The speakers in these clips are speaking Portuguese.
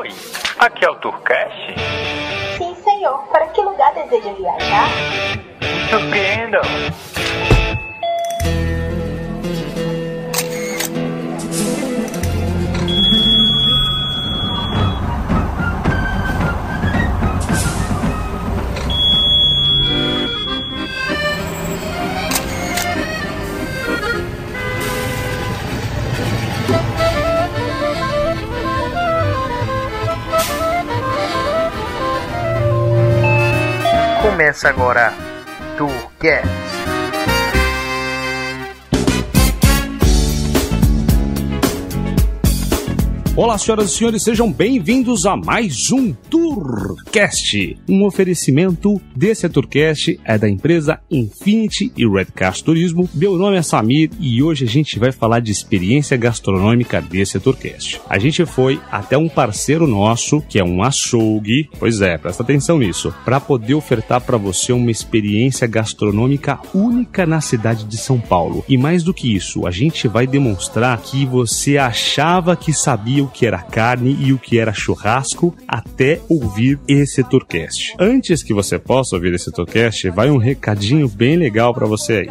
Oi, aqui é o Tourcast. Sim, senhor. Para que lugar deseja viajar? Me surpreendam. Começa agora Tourcast. Olá, senhoras e senhores, sejam bem-vindos a mais um Tourcast. Um oferecimento desse Tourcast é da empresa Infinity e Redcast Turismo. Meu nome é Samir e hoje a gente vai falar de experiência gastronômica desse Tourcast. A gente foi até um parceiro nosso, que é um açougue, pois é, presta atenção nisso, para poder ofertar para você uma experiência gastronômica única na cidade de São Paulo. E mais do que isso, a gente vai demonstrar que você achava que sabia o que era carne e o que era churrasco até ouvir esse Tourcast. Antes que você possa ouvir esse Tourcast, vai um recadinho bem legal para você aí.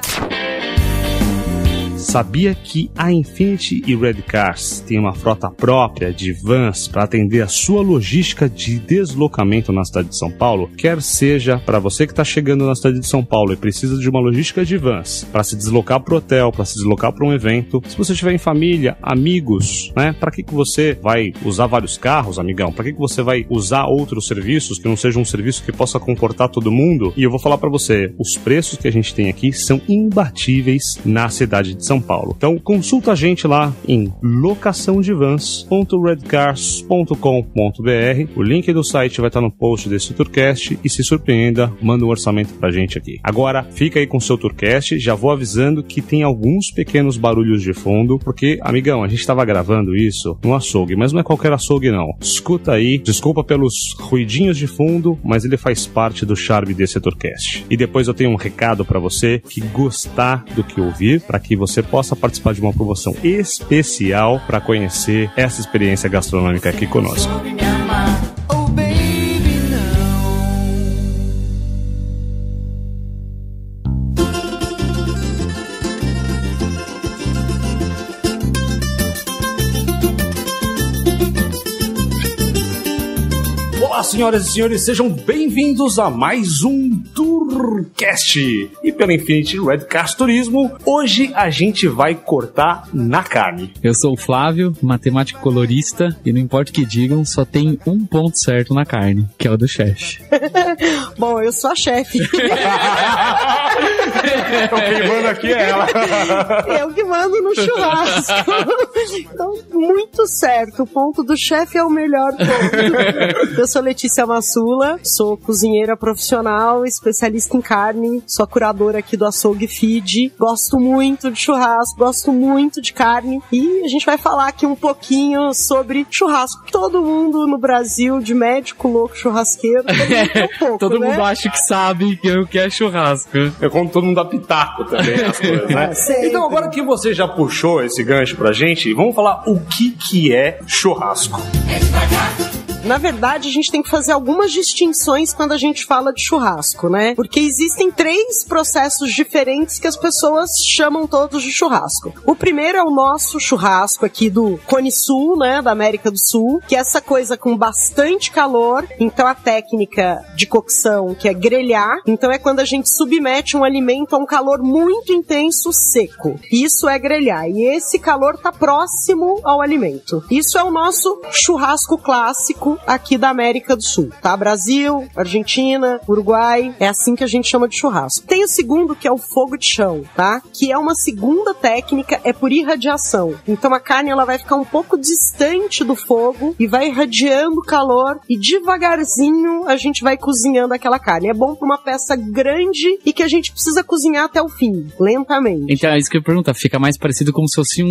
Sabia que a Infinity e Redcars tem uma frota própria de vans para atender a sua logística de deslocamento na cidade de São Paulo? Quer seja para você que está chegando na cidade de São Paulo e precisa de uma logística de vans para se deslocar para o hotel, para se deslocar para um evento. Se você tiver em família, amigos, né? Para que você vai usar vários carros, amigão? Para que você vai usar outros serviços que não seja um serviço que possa comportar todo mundo? E eu vou falar para você, os preços que a gente tem aqui são imbatíveis na cidade de São Paulo. Então consulta a gente lá em locaçãodevans.redcars.com.br. O link do site vai estar no post desse Tourcast e se surpreenda, manda um orçamento pra gente aqui. Agora fica aí com o seu Tourcast, já vou avisando que tem alguns pequenos barulhos de fundo, porque, amigão, a gente tava gravando isso no açougue, mas não é qualquer açougue não. Escuta aí, desculpa pelos ruidinhos de fundo, mas ele faz parte do charme desse Tourcast. E depois eu tenho um recado pra você que gostar do que ouvir, para que você possa participar de uma promoção especial para conhecer essa experiência gastronômica aqui conosco. Olá, senhoras e senhores, sejam bem-vindos a mais um Tourcast. E pela Infinity Redcast Turismo, hoje a gente vai cortar na carne. Eu sou o Flávio, matemático colorista, e não importa o que digam, só tem um ponto certo na carne, que é o do chefe. Bom, eu sou a chefe. Quem manda aqui é ela. Eu que mando no churrasco. Então, muito certo. O ponto do chefe é o melhor ponto. Eu sou Letícia Massula, sou cozinheira profissional, especialista em carne, sou a curadora aqui do Açougue Feed. Gosto muito de churrasco, gosto muito de carne. E a gente vai falar aqui um pouquinho sobre churrasco. Todo mundo no Brasil, de médico louco churrasqueiro, todo mundo acha que sabe o que é churrasco. É como todo mundo dá pitaco também nas coisas, né? Então agora que você já puxou esse gancho pra gente, vamos falar o que é churrasco. Na verdade, a gente tem que fazer algumas distinções quando a gente fala de churrasco, né? Porque existem 3 processos diferentes que as pessoas chamam todos de churrasco. O primeiro é o nosso churrasco aqui do Cone Sul, né? Da América do Sul, que é essa coisa com bastante calor. Então, a técnica de cocção, que é grelhar. Então, é quando a gente submete um alimento a um calor muito intenso, seco. Isso é grelhar. E esse calor tá próximo ao alimento. Isso é o nosso churrasco clássico aqui da América do Sul, tá? Brasil, Argentina, Uruguai, é assim que a gente chama de churrasco. Tem o segundo, que é o fogo de chão, tá? Que é uma segunda técnica, é por irradiação. Então a carne, ela vai ficar um pouco distante do fogo e vai irradiando calor e devagarzinho a gente vai cozinhando aquela carne. É bom pra uma peça grande e que a gente precisa cozinhar até o fim, lentamente. Então é isso que eu ia perguntar, fica mais parecido como se fosse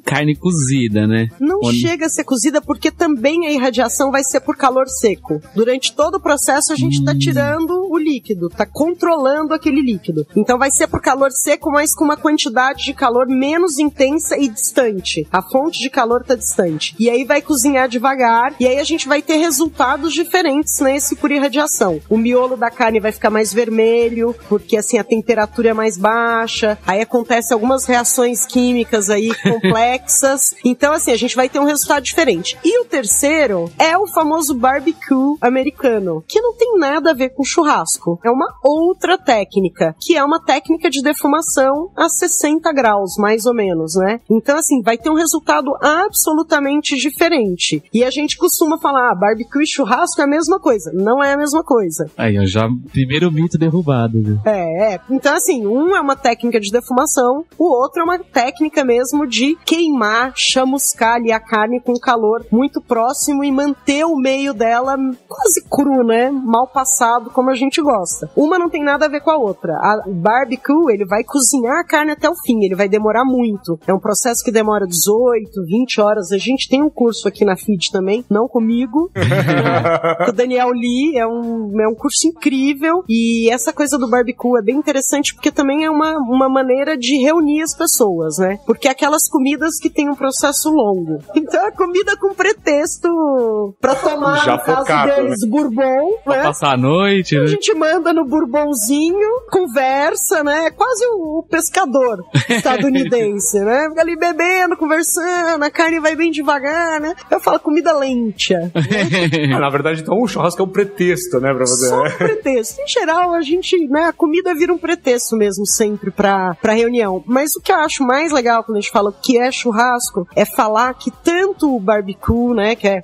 carne cozida, né? Não chega a ser cozida porque também a irradiação defumarização vai ser por calor seco. Durante todo o processo a gente tá tirando o líquido, tá controlando aquele líquido. Então vai ser por calor seco, mas com uma quantidade de calor menos intensa e distante. A fonte de calor tá distante. E aí vai cozinhar devagar, e aí a gente vai ter resultados diferentes nesse por irradiação. O miolo da carne vai ficar mais vermelho, porque assim a temperatura é mais baixa, aí acontece algumas reações químicas aí complexas. Então assim, a gente vai ter um resultado diferente. E o terceiro é o famoso barbecue americano, que não tem nada a ver com churrasco. É uma outra técnica, que é uma técnica de defumação a 60 graus, mais ou menos, né? Então assim, vai ter um resultado absolutamente diferente. E a gente costuma falar, barbecue e churrasco é a mesma coisa. Não é a mesma coisa. Aí, ó, já primeiro mito derrubado. Viu? Então assim, um é uma técnica de defumação, o outro é uma técnica mesmo de queimar, chamuscar ali a carne com calor muito próximo e manter o meio dela quase cru, né? Mal passado, como a gente gosta. Uma não tem nada a ver com a outra. A barbecue, ele vai cozinhar a carne até o fim, ele vai demorar muito. É um processo que demora 18, 20 horas. A gente tem um curso aqui na FIT também, não comigo, o Daniel Lee, é um curso incrível, e essa coisa do barbecue é bem interessante porque também é uma maneira de reunir as pessoas, né? Porque aquelas comidas que tem um processo longo. Então a comida com pretexto pra tomar, já no caso focado, deles, né? bourbon, Pra né? passar a noite, A né? gente manda no bourbonzinho, conversa, né? É quase o pescador estadunidense, né? Fica ali bebendo, conversando, a carne vai bem devagar, né? Eu falo comida lentia. Na verdade, então, o churrasco é um pretexto, né, pra você. Só um pretexto. Em geral, a gente, né, a comida vira um pretexto mesmo sempre pra reunião. Mas o que eu acho mais legal quando a gente fala o que é churrasco é falar que tanto o barbecue, né, que é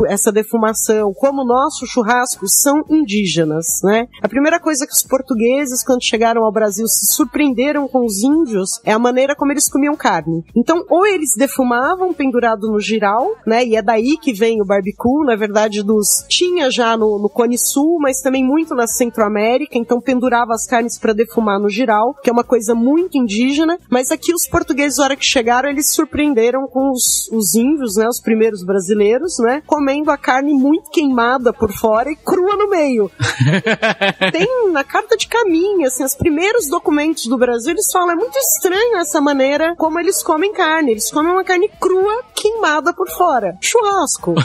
essa defumação, como o nosso churrasco são indígenas, né? A primeira coisa que os portugueses, quando chegaram ao Brasil, se surpreenderam com os índios é a maneira como eles comiam carne. Então, ou eles defumavam pendurado no giral, né, e é daí que vem o barbecue, na verdade, tinha já no Cone Sul, mas também muito na Centro-América, então pendurava as carnes para defumar no giral, que é uma coisa muito indígena, mas aqui os portugueses, na hora que chegaram, eles surpreenderam com os índios, né, os primeiros brasileiros, né, comendo a carne muito queimada por fora e crua no meio. Tem na carta de caminho, assim, os primeiros documentos do Brasil, eles falam, é muito estranho essa maneira como eles comem carne, eles comem uma carne crua, queimada por fora. Churrasco.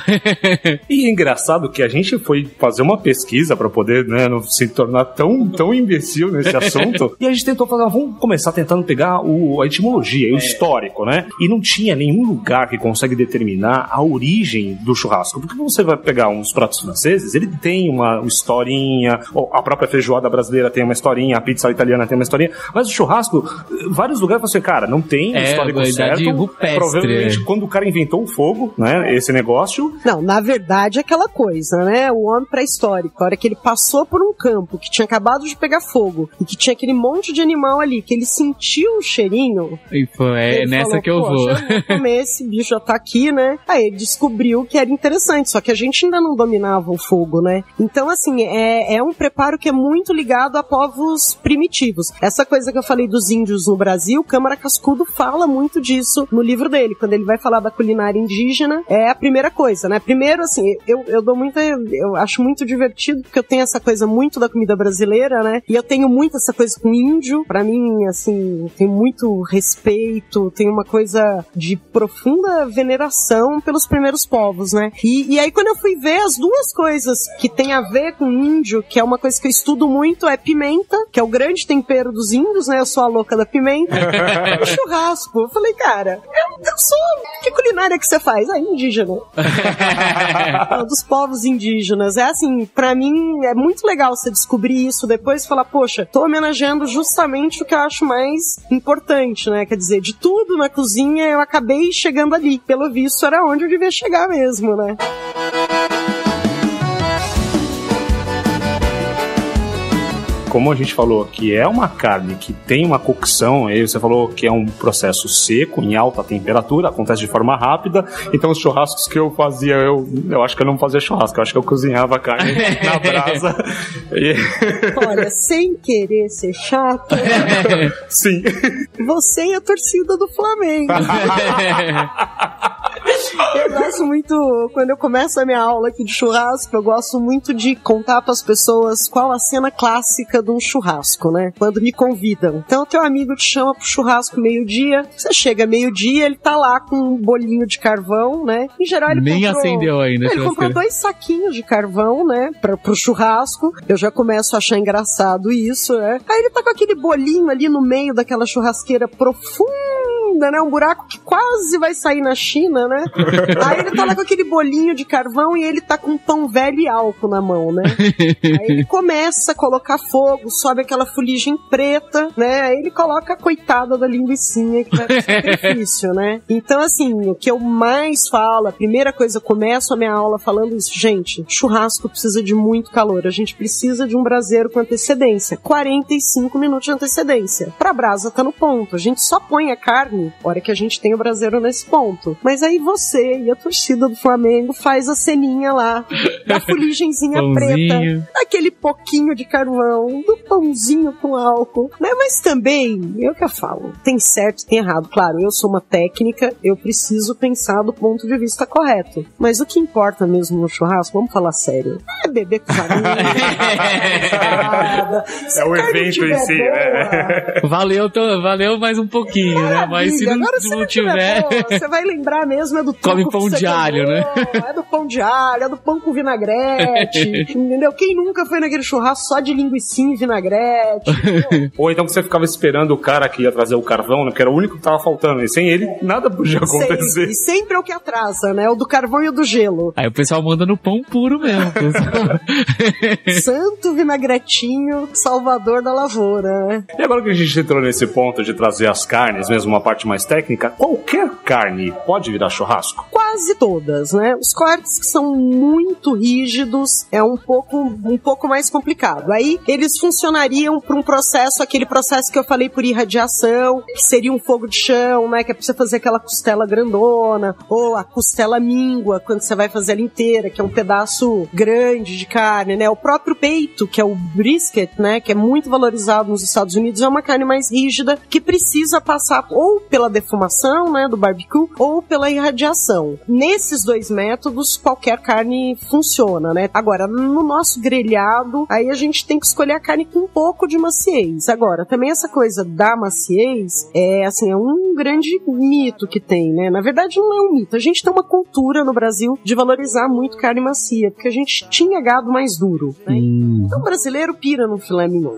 E é engraçado que a gente foi fazer uma pesquisa pra poder, né, não se tornar tão imbecil nesse assunto. E a gente tentou falar, vamos começar tentando pegar a etimologia, o histórico, né? E não tinha nenhum lugar que consegue determinar a origem do churrasco. Porque você vai pegar uns pratos franceses, ele tem uma historinha, a própria feijoada brasileira tem uma historinha, a pizza italiana tem uma historinha, mas o churrasco, vários lugares falam assim, cara, não tem histórico certo. Rupestre. Provavelmente quando o cara inventou o fogo, né, esse negócio. Não, na verdade é aquela coisa, né? O homem pré-histórico, a hora que ele passou por um campo que tinha acabado de pegar fogo e que tinha aquele monte de animal ali, que ele sentiu o cheirinho. E foi nessa falou, que eu vou. Eu vou comer, esse bicho já tá aqui, né? Aí ele descobriu que era interessante, só que a gente ainda não dominava o fogo, né? Então, assim, é um preparo que é muito ligado a povos primitivos. Essa coisa que eu falei dos índios no Brasil, Câmara Cascudo fala muito disso no livro dele, quando ele vai falar da culinária indígena, é a primeira coisa, né? Primeiro, assim, eu acho muito divertido, porque eu tenho essa coisa muito da comida brasileira, né? E eu tenho muito essa coisa com índio, pra mim, assim, tem muito respeito, tem uma coisa de profunda veneração pelos primeiros povos, né? E aí quando eu fui ver as duas coisas que tem a ver com índio, que é uma coisa que eu estudo muito, é pimenta, que é o grande tempero dos índios, né? Eu sou a louca da pimenta. E churrasco. Eu falei, cara, eu sou... Que culinária que você faz? Ah, indígena. Dos povos indígenas. É assim, pra mim, é muito legal você descobrir isso depois e falar, poxa, tô homenageando justamente o que eu acho mais importante, né? Quer dizer, de tudo na cozinha, eu acabei chegando ali. Pelo visto, era onde eu devia chegar mesmo, né? Como a gente falou, que é uma carne que tem uma cocção, aí você falou que é um processo seco, em alta temperatura, acontece de forma rápida, então os churrascos que eu fazia, eu acho que eu não fazia churrasco, eu acho que eu cozinhava a carne na brasa. Olha, sem querer ser chato, sim. Você e a torcida do Flamengo. Eu gosto muito, quando eu começo a minha aula aqui de churrasco, eu gosto muito de contar para as pessoas qual a cena clássica de um churrasco, né? Quando me convidam. Então, teu amigo te chama pro churrasco meio-dia, você chega meio-dia, ele tá lá com um bolinho de carvão, né? Em geral, ele nem acendeu ainda. Ele comprou 2 saquinhos de carvão, né? Pro churrasco. Eu já começo a achar engraçado isso, né? Aí ele tá com aquele bolinho ali no meio daquela churrasqueira profunda, né? Um buraco que quase vai sair na China, né? Aí ele tá lá com aquele bolinho de carvão e ele tá com um pão velho e álcool na mão, né? Aí ele começa a colocar fogo, sobe aquela fuligem preta, né? Aí ele coloca a coitada da linguicinha que vai pro sacrifício, né? Então, assim, o que eu mais falo, a primeira coisa, eu começo a minha aula falando isso, gente, churrasco precisa de muito calor, a gente precisa de um braseiro com antecedência, 45 minutos de antecedência. Pra brasa tá no ponto, a gente só põe a carne na hora que a gente tem o braseiro nesse ponto. Mas aí você e a torcida do Flamengo faz a ceninha lá, da fuligenzinha preta, aquele pouquinho de carvão, do pãozinho com álcool, né? Mas também, eu que falo, tem certo e tem errado. Claro, eu sou uma técnica, eu preciso pensar do ponto de vista correto. Mas o que importa mesmo no churrasco, vamos falar sério, é beber com os amigos. É o evento em si, né? Valeu mais um pouquinho, né? Mas se não tiver... Você vai lembrar mesmo, é do come pão de alho, né? É do pão de alho, é do pão com vinagrete, entendeu? Quem nunca foi naquele churrasco só de linguicinha e vinagrete? Ou então que você ficava esperando o cara que ia trazer o carvão, né? Que era o único que tava faltando. E sem ele, nada podia acontecer. E sempre é o que atrasa, né? O do carvão e o do gelo. Aí o pessoal manda no pão puro mesmo. Santo vinagretinho, salvador da lavoura, né? E agora que a gente entrou nesse ponto de trazer as carnes, mesmo uma parte mais técnica, qualquer carne pode virar churrasco? Quase todas, né? Os cortes que são muito rígidos é um pouco mais complicado. Aí eles funcionariam para um processo, aquele processo que eu falei por irradiação, que seria um fogo de chão, né? Que é pra você fazer aquela costela grandona, ou a costela míngua, quando você vai fazer ela inteira, que é um pedaço grande de carne, né? O próprio peito, que é o brisket, né? Que é muito valorizado nos Estados Unidos, é uma carne mais rígida, que precisa passar ou pela defumação, né? Do barbecue, ou pela irradiação. Nesses 2 métodos, qualquer carne funciona, né? Agora, no nosso grelhado, aí a gente tem que escolher a carne com um pouco de maciez. Agora, também essa coisa da maciez é, assim, é um grande mito que tem, né? Na verdade, não é um mito. A gente tem uma cultura no Brasil de valorizar muito carne macia, porque a gente tinha gado mais duro, né? Então, o brasileiro pira no filé mignon.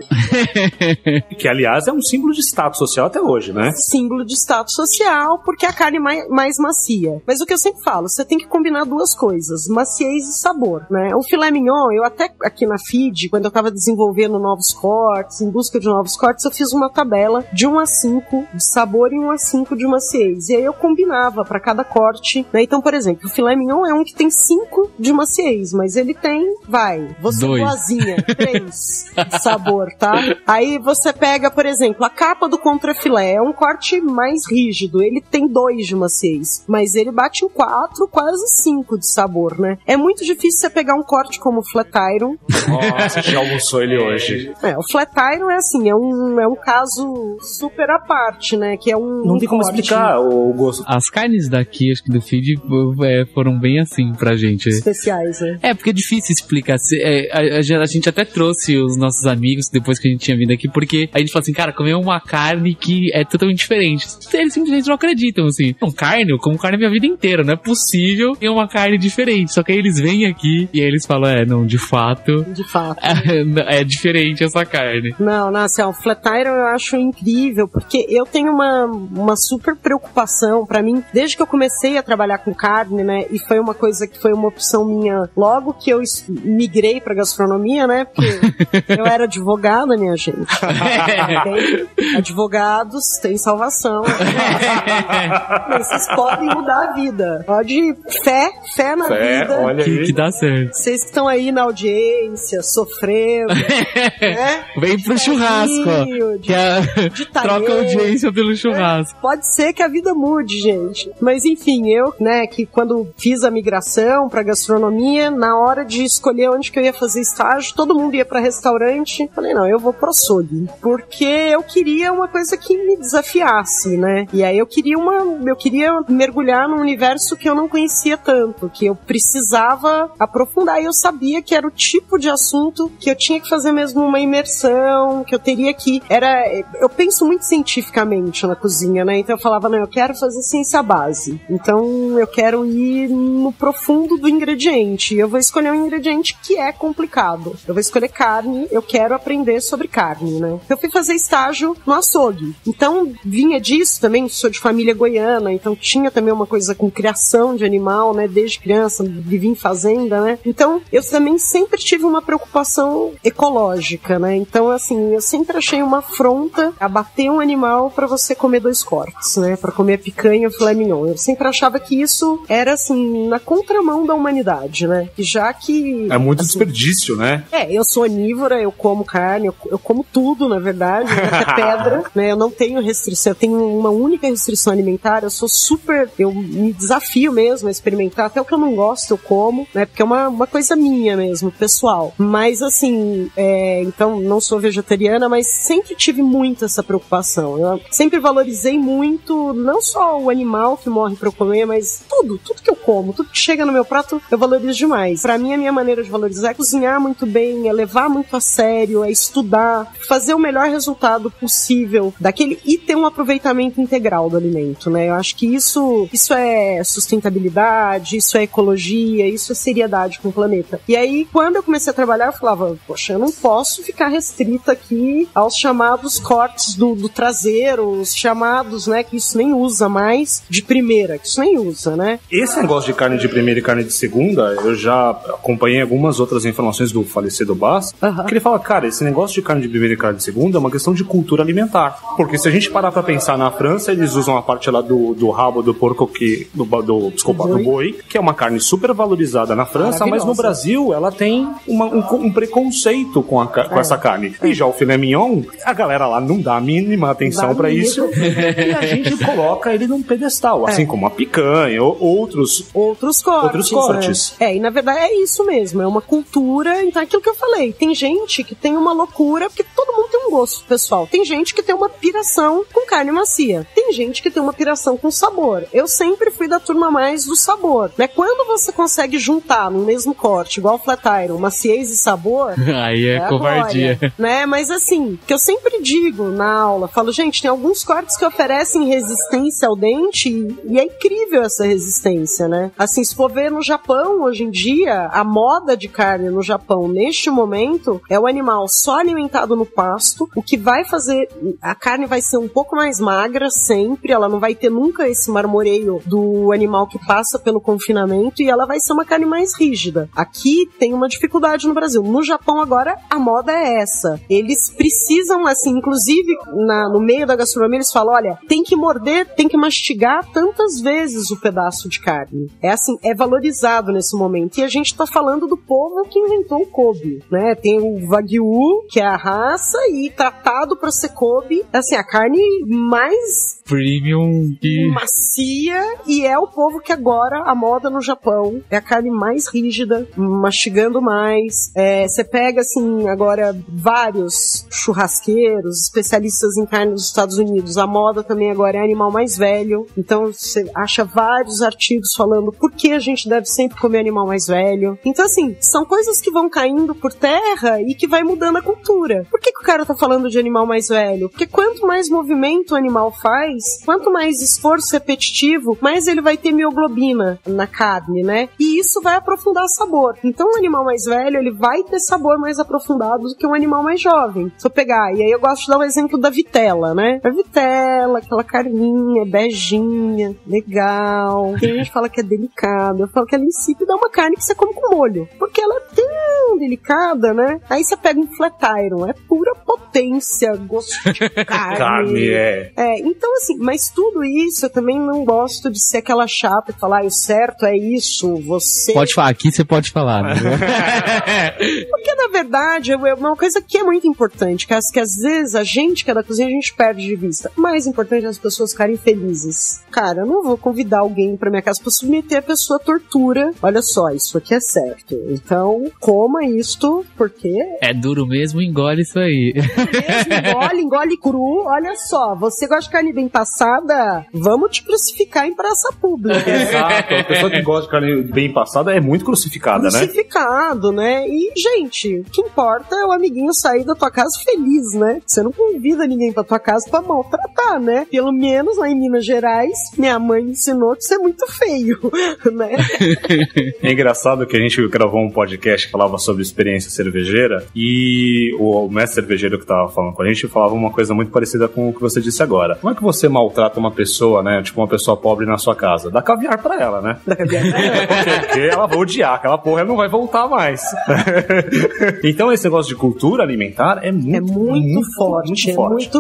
Que, aliás, é um símbolo de status social até hoje, né? Símbolo de status social, porque é a carne mais macia. Mas o que eu sempre falo, você tem que combinar 2 coisas, maciez e sabor, né? O filé mignon, eu até aqui na feed, quando eu tava desenvolvendo novos cortes, em busca de novos cortes, eu fiz uma tabela de 1 a 5 de sabor e 1 a 5 de maciez. E aí eu combinava para cada corte, né? Então, por exemplo, o filé mignon é um que tem 5 de maciez, mas ele tem, você boazinha, 3 de sabor, tá? Aí você pega, por exemplo, a capa do contrafilé, é um corte mais rígido, ele tem 2 de maciez, mas ele bate em 4, quase 5 de sabor, né? É muito difícil você pegar um corte como o flat iron. Nossa, já almoçou ele hoje. O flat iron é assim, é um caso super à parte, né? Que é não tem como explicar o gosto. As carnes daqui, acho que do feed, foram bem assim pra gente. Especiais, né? Porque é difícil explicar. A gente até trouxe os nossos amigos depois que a gente tinha vindo aqui, porque a gente falou assim, cara, comer uma carne que é totalmente diferente. Eles simplesmente não acreditam, assim. Não, carne, eu como carne a minha vida inteira, não é possível ter uma carne diferente. Só que aí eles vêm aqui e aí eles falam, não, de fato. É diferente essa carne. Não, assim, o flat iron eu acho incrível, porque eu tenho uma super preocupação pra mim, desde que eu comecei a trabalhar com carne, né, e foi uma coisa que foi uma opção minha logo que eu migrei pra gastronomia, né, porque eu era advogada, minha gente. Advogados têm salvação. Vocês podem mudar a vida. Pode fé na vida. Olha aí. Que dá certo. Vocês que estão aí na audiência, sofrendo, né? Vem pro churrasco, troca a audiência pelo churrasco. Pode ser que a vida mude, gente. Mas enfim, eu, né, que quando fiz a migração pra gastronomia, na hora de escolher onde que eu ia fazer estágio, todo mundo ia pra restaurante. Falei, não, eu vou pro açougue. Porque eu queria uma coisa que me desafiasse. né? E aí eu queria mergulhar num universo que eu não conhecia tanto, que eu precisava aprofundar, e eu sabia que era o tipo de assunto que eu tinha que fazer mesmo uma imersão, que eu teria que... Eu penso muito cientificamente na cozinha, né? Então eu falava, não, eu quero fazer ciência base. Então eu quero ir no profundo do ingrediente. Eu vou escolher um ingrediente que é complicado. Eu vou escolher carne, eu quero aprender sobre carne, né? Eu fui fazer estágio no açougue. Então vinha disso também, sou de família goiana, então tinha também uma coisa com criação de animal, né? Desde criança, vivi em fazenda, né? Então eu também sempre tive uma preocupação ecológica, né? Então assim, eu sempre achei uma afronta abater um animal para você comer 2 cortes, né? Para comer picanha ou filé mignon. Eu sempre achava que isso era assim, na contramão da humanidade, né? Já que... É muito assim, desperdício, né? Eu sou onívora, eu como carne, eu como tudo, na verdade, até pedra, né? Eu não tenho restrição, eu tenho uma única restrição alimentar, eu me desafio mesmo a experimentar, até o que eu não gosto eu como, né? Porque é uma coisa minha mesmo, pessoal. Mas assim, então não sou vegetariana, mas sempre tive muito essa preocupação. Eu sempre valorizei muito, não só o animal que morre pra eu comer, mas tudo que eu como, tudo que chega no meu prato, eu valorizo demais. Pra mim, a minha maneira de valorizar é cozinhar muito bem, é levar muito a sério, é estudar, fazer o melhor resultado possível daquele e ter um aproveitamento integral do alimento, né? Eu acho que isso é sustentabilidade, isso é ecologia, isso é seriedade com o planeta. E aí, quando eu comecei a trabalhar, eu falava, poxa, eu não posso ficar restrita aqui aos chamados cortes do traseiro, os chamados, né, que isso nem usa mais, de primeira, que isso nem usa, né? Esse negócio de carne de primeira e carne de segunda, eu já acompanhei algumas outras informações do falecido Bas, que ele fala, cara, esse negócio de carne de primeira e carne de segunda é uma questão de cultura alimentar. Porque se a gente parar pra pensar na França, eles usam a parte lá do rabo do porco, do boi, que é uma carne super valorizada na França, mas no Brasil ela tem um preconceito com essa carne. E já o filé mignon, a galera lá não dá a mínima atenção pra isso, e a gente coloca ele num pedestal, assim como a picanha, outros cortes. E na verdade é isso mesmo, é uma cultura, então é aquilo que eu falei, tem gente que tem uma loucura, porque todo mundo tem um gosto pessoal, tem gente que tem uma piração com carne macia, tem gente que tem uma piração com sabor. Eu sempre fui da turma mais do sabor, né? Quando você consegue juntar no mesmo corte, igual o Flat Iron, maciez e sabor, aí é covardia, glória, né? Mas assim, que eu sempre digo na aula, falo, gente, tem alguns cortes que oferecem resistência ao dente e é incrível essa resistência, né? Assim, se for ver no Japão, hoje em dia, a moda de carne no Japão, neste momento, é o animal só alimentado no pasto, o que vai fazer, a carne vai ser um pouco mais magra sempre, ela não vai ter nunca esse marmoreio do animal que passa pelo confinamento e ela vai ser uma carne mais rígida. Aqui tem uma dificuldade no Brasil. No Japão agora, a moda é essa. Eles precisam, assim, inclusive no meio da gastronomia, eles falam, olha, tem que morder, tem que mastigar tantas vezes o pedaço de carne. É assim, é valorizado nesse momento. E a gente tá falando do povo que inventou o Kobe, né? Tem o Wagyu, que é a raça, e tratado pra ser Kobe, assim, a carne mais premium e macia, e é o povo que agora, a moda no Japão, é a carne mais rígida, mastigando mais. Você pega, assim, agora vários churrasqueiros, especialistas em carne dos Estados Unidos, a moda também agora é animal mais velho, então você acha vários artigos falando por que a gente deve sempre comer animal mais velho. Então, assim, são coisas que vão caindo por terra e que vai mudando a cultura. Por que o cara tá falando de animal mais velho? Porque quanto mais movimento o animal faz, quanto mais esforço repetitivo, mais ele vai ter mioglobina na carne, né? E isso vai aprofundar sabor. Então, um animal mais velho, ele vai ter sabor mais aprofundado do que um animal mais jovem. Se eu pegar, e aí eu gosto de dar o exemplo da vitela, né? A vitela, aquela carninha, beijinha, legal. Tem gente que fala que é delicada. Eu falo que ela insípida é uma carne que você come com molho. Porque ela é tão delicada, né? Aí você pega um Flat Iron, é pura potência, gosto de carne. Então assim, mas tudo isso eu também não gosto de ser aquela chata e falar, o certo é isso, você... Pode falar, aqui você pode falar, né? Porque na verdade, é uma coisa que é muito importante, que às vezes a gente que é da cozinha, a gente perde de vista. O mais importante é as pessoas ficarem felizes. Cara, eu não vou convidar alguém pra minha casa pra submeter a pessoa à tortura. Olha só, isso aqui é certo. Então, coma isto, porque... É duro mesmo, engole isso aí. Engole cru. Olha só, você gosta de carne bem passada? Vamos te crucificar em praça pública. Exato, a pessoa que gosta de carne bem passada é muito crucificada, Crucificado, né? E, gente, o que importa é o amiguinho sair da tua casa feliz, né? Você não convida ninguém pra tua casa pra maltratar, né? Pelo menos lá em Minas Gerais, minha mãe ensinou que isso é muito feio, né? É engraçado que a gente gravou um podcast que falava sobre experiência cervejeira e o mestre cervejeiro que tava falando com a gente falava uma coisa muito parecida com o que você disse agora. Como é que você maltrata uma pessoa, né? Tipo, uma pessoa pobre na sua casa? Dá caviar pra ela, né? Dá caviar pra ela. Porque ela vai odiar aquela porra, ela não vai voltar mais. Então esse negócio de cultura alimentar é muito forte.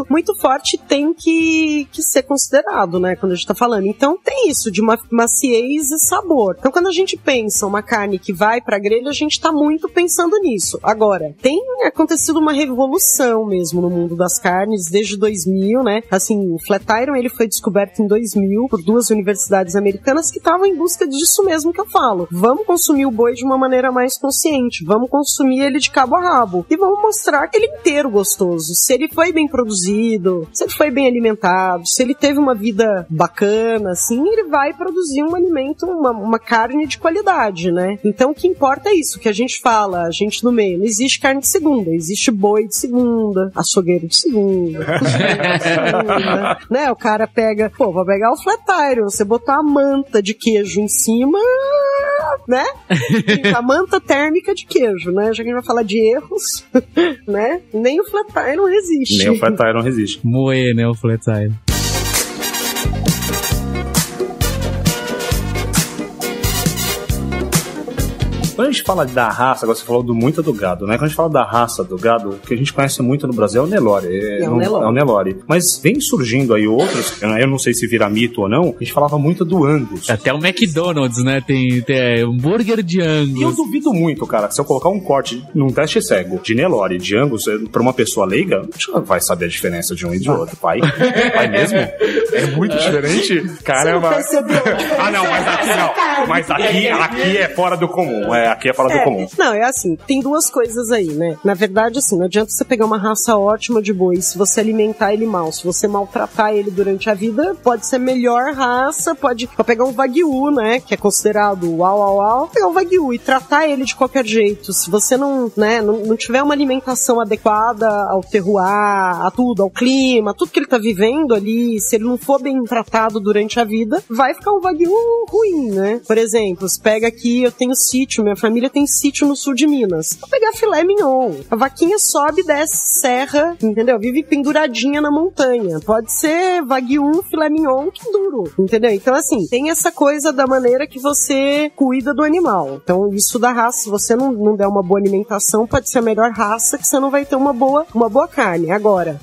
Muito forte, tem que ser considerado, né? Quando a gente tá falando. Então tem isso de maciez e sabor. Então quando a gente pensa uma carne que vai pra grelha, a gente tá muito pensando nisso. Agora, tem acontecido uma revolução mesmo no mundo das carnes desde 2000, né? Assim, o Flat Iron, ele foi descoberto em 2000 por 2 universidades americanas que estavam em busca disso mesmo que eu falo. Vamos consumir o boi de uma maneira mais consciente, vamos consumir ele de cabo a rabo e vamos mostrar ele inteiro gostoso. Se ele foi bem produzido, se ele foi bem alimentado, se ele teve uma vida bacana, assim, ele vai produzir um alimento, uma carne de qualidade, né? Então o que importa é isso, que a gente fala, a gente no meio, não existe carne de segunda, existe boi de segunda, açougueiro de segunda, cozinheiro de segunda, né? O cara pega, vou pegar o Flat Iron, você botar a manta de queijo em cima, né? A manta térmica de queijo, né? Já que a gente vai falar de erros, né? Nem o Flat Iron resiste. Nem o Flat Iron resiste. Moer, né, o Flat Iron. Quando a gente fala da raça, agora você falou muito do gado, né? Quando a gente fala da raça do gado, o que a gente conhece muito no Brasil é o Nelore. É o Nelore. Mas vem surgindo aí outros, eu não sei se vira mito ou não, a gente falava muito do Angus. Até o McDonald's, né? Tem hambúrguer de Angus. E eu duvido muito, cara, que se eu colocar um corte num teste cego de Nelore, de Angus, pra uma pessoa leiga, vai saber a diferença de um e de outro. Vai mesmo? É muito diferente? Caramba. Não, mas aqui não. Mas aqui é fora do comum. Aqui é fora do comum. Não, é assim, tem duas coisas aí, né? Na verdade, assim, não adianta você pegar uma raça ótima de boi, se você alimentar ele mal, se você maltratar ele durante a vida, pode ser melhor raça, pode pegar um Wagyu, né, que é considerado pegar um Wagyu e tratar ele de qualquer jeito. Se você não tiver uma alimentação adequada ao terroir, a tudo, ao clima, tudo que ele tá vivendo ali, se ele não for bem tratado durante a vida, vai ficar um Wagyu ruim, né? Por exemplo, você pega aqui, eu tenho sítio, minha família tem sítio no sul de Minas. Vou pegar filé mignon. A vaquinha sobe, desce serra, entendeu? Vive penduradinha na montanha. Pode ser Wagyu, filé mignon, que duro, entendeu? Então, assim, tem essa coisa da maneira que você cuida do animal. Então, isso da raça, se você não der uma boa alimentação, pode ser a melhor raça que você não vai ter uma boa carne. Agora,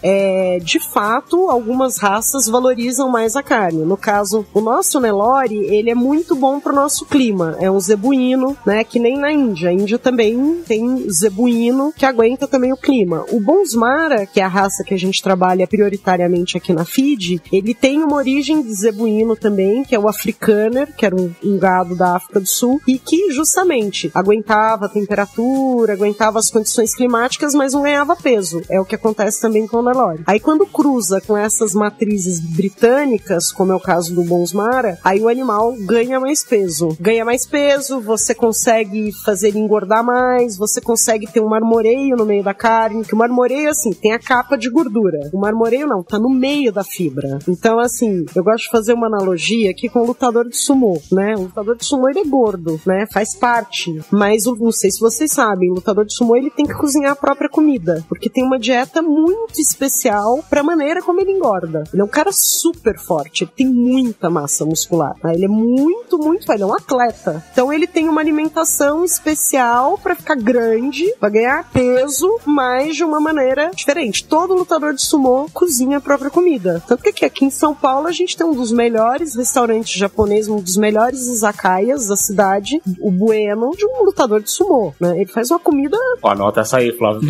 de fato, algumas raças valorizam mais a carne. No caso, o nosso Nelore, ele é muito bom pro nosso clima. É um zebuíno, né? Que nem na Índia. A Índia também tem zebuíno que aguenta também o clima. O Bonsmara, que é a raça que a gente trabalha prioritariamente aqui na feed, ele tem uma origem de zebuíno também, que é o Afrikaner, que era um gado da África do Sul, e que justamente aguentava a temperatura, aguentava as condições climáticas, mas não ganhava peso. É o que acontece também com o Nelore. Aí quando cruza com essas matrizes britânicas, como é o caso do Bonsmara, aí o animal ganha mais peso. Ganha mais peso, você consegue fazer ele engordar mais, você consegue ter um marmoreio no meio da carne, que o marmoreio, assim, tem a capa de gordura. O marmoreio não, tá no meio da fibra. Então, assim, eu gosto de fazer uma analogia aqui com o lutador de sumô, né? O lutador de sumô, ele é gordo, né? Faz parte. Mas, não sei se vocês sabem, o lutador de sumô, ele tem que cozinhar a própria comida, porque tem uma dieta muito especial pra maneira como ele engorda. Ele é um cara super forte, ele tem muita massa muscular, né? Ele é muito, ele é um atleta. Então, ele tem uma alimentação alimentação especial pra ficar grande, pra ganhar peso, mas de uma maneira diferente. Todo lutador de sumô cozinha a própria comida. Tanto que aqui em São Paulo a gente tem um dos melhores restaurantes japoneses, um dos melhores izakayas da cidade, o Bueno, de um lutador de sumô, né? Ele faz uma comida... Anota essa aí, Flávio.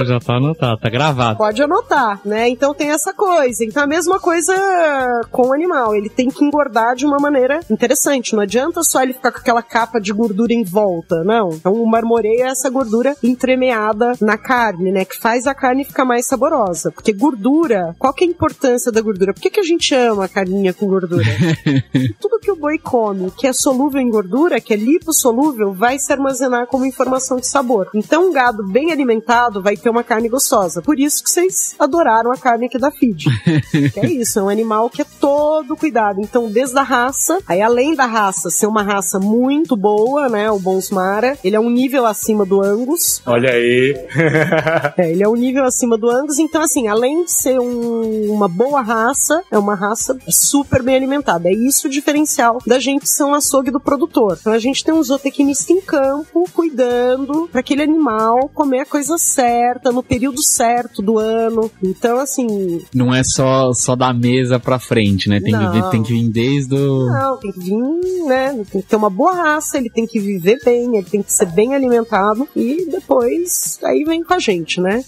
já tá anotado, tá gravado. Pode anotar, né? Então tem essa coisa. Então a mesma coisa com o animal. Ele tem que engordar de uma maneira interessante. Não adianta só ele ficar com aquela capa de gordura em volta, não. Então o marmoreio é essa gordura entremeada na carne, né? Que faz a carne ficar mais saborosa. Porque gordura, qual que é a importância da gordura? Por que a gente ama a carninha com gordura? Tudo que o boi come, que é solúvel em gordura, que é lipossolúvel, vai se armazenar como informação de sabor. Então um gado bem alimentado vai ter uma carne gostosa. Por isso que vocês adoraram a carne aqui da Feed. É isso, é um animal que é todo cuidado. Então, desde a raça, aí além da raça ser uma raça muito boa, né, o Bonsmara, ele é um nível acima do Angus. Olha aí. Ele é um nível acima do Angus, então assim, além de ser uma boa raça, é uma raça super bem alimentada. É isso o diferencial da gente ser um açougue do produtor. Então a gente tem um zootecnista em campo, cuidando para aquele animal comer a coisa certa, no período certo do ano. Então, assim... Não é só da mesa pra frente, né? Tem que vir desde o... Não, tem que vir, né? Tem que ter uma boa raça, ele tem que viver bem, ele tem que ser bem alimentado e depois aí vem com a gente, né?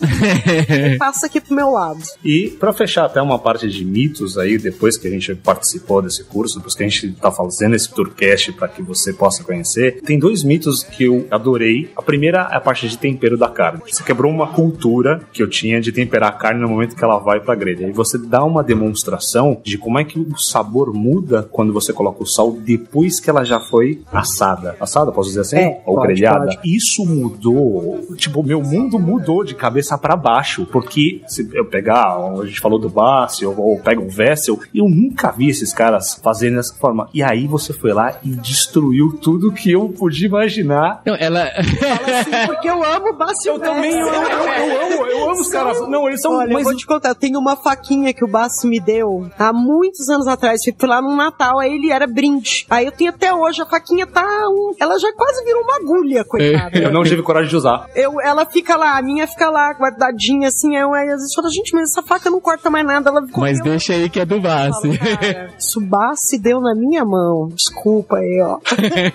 Passa aqui pro meu lado. E pra fechar até uma parte de mitos aí, depois que a gente participou desse curso, depois que a gente tá fazendo esse tourcast pra que você possa conhecer, tem 2 mitos que eu adorei. A primeira é a parte de tempero da carne. Você quebrou uma cultura que eu tinha de temperar a carne no momento que ela vai pra grelha. E você dá uma demonstração de como é que o sabor muda quando você coloca o sal depois que ela já foi assada. Assada, posso dizer assim? Ou grelhada. Pode. Isso mudou. Tipo, meu mundo mudou de cabeça pra baixo. Porque se eu pegar, a gente falou do Bassi, ou pega o Vessel, eu nunca vi esses caras fazendo dessa forma. E aí você foi lá e destruiu tudo que eu podia imaginar. Não, ela... Fala assim, porque eu amo o Bassi. Eu também, eu amo os caras. Não, eles são... Olha, eu vou te contar, eu tenho uma faquinha que o Bassi me deu há muitos anos atrás, fui lá no Natal, aí ele era brinde. Aí eu tenho até hoje, a faquinha tá... Ela já quase virou uma agulha, coitada. Eu não tive coragem de usar. Ela fica lá, a minha fica lá, guardadinha, assim, aí às vezes fala, gente, mas essa faca não corta mais nada, ela... Mas deixa aí que é do Bassi. Isso o Bassi deu na minha mão, desculpa aí, ó.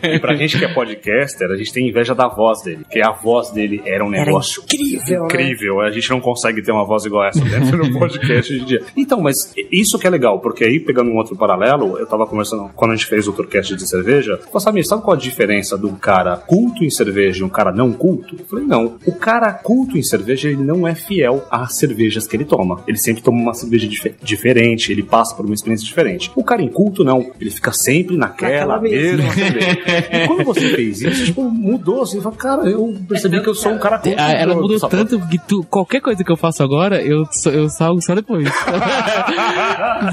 E pra gente que é podcaster, a gente tem inveja da voz dele, porque a voz dele era um negócio incrível, né? A gente não consegue ter uma voz igual essa dentro do podcast hoje em dia. Então, mas isso que é legal, porque aí, pegando um outro paralelo, eu tava conversando, quando a gente fez o tourcast de cerveja, eu falei, Samir, sabe qual a diferença de um cara culto em cerveja e um cara não culto? Eu falei, não, o cara culto em cerveja, ele não é fiel às cervejas que ele toma. Ele sempre toma uma cerveja diferente, ele passa por uma experiência diferente. O cara inculto, não. Ele fica sempre naquela mesma cerveja. E quando você fez isso, tipo, mudou, assim, fala, cara, eu percebi que eu sou um cara culto. Ela mudou tanto que qualquer coisa que eu faço agora, eu salgo só depois.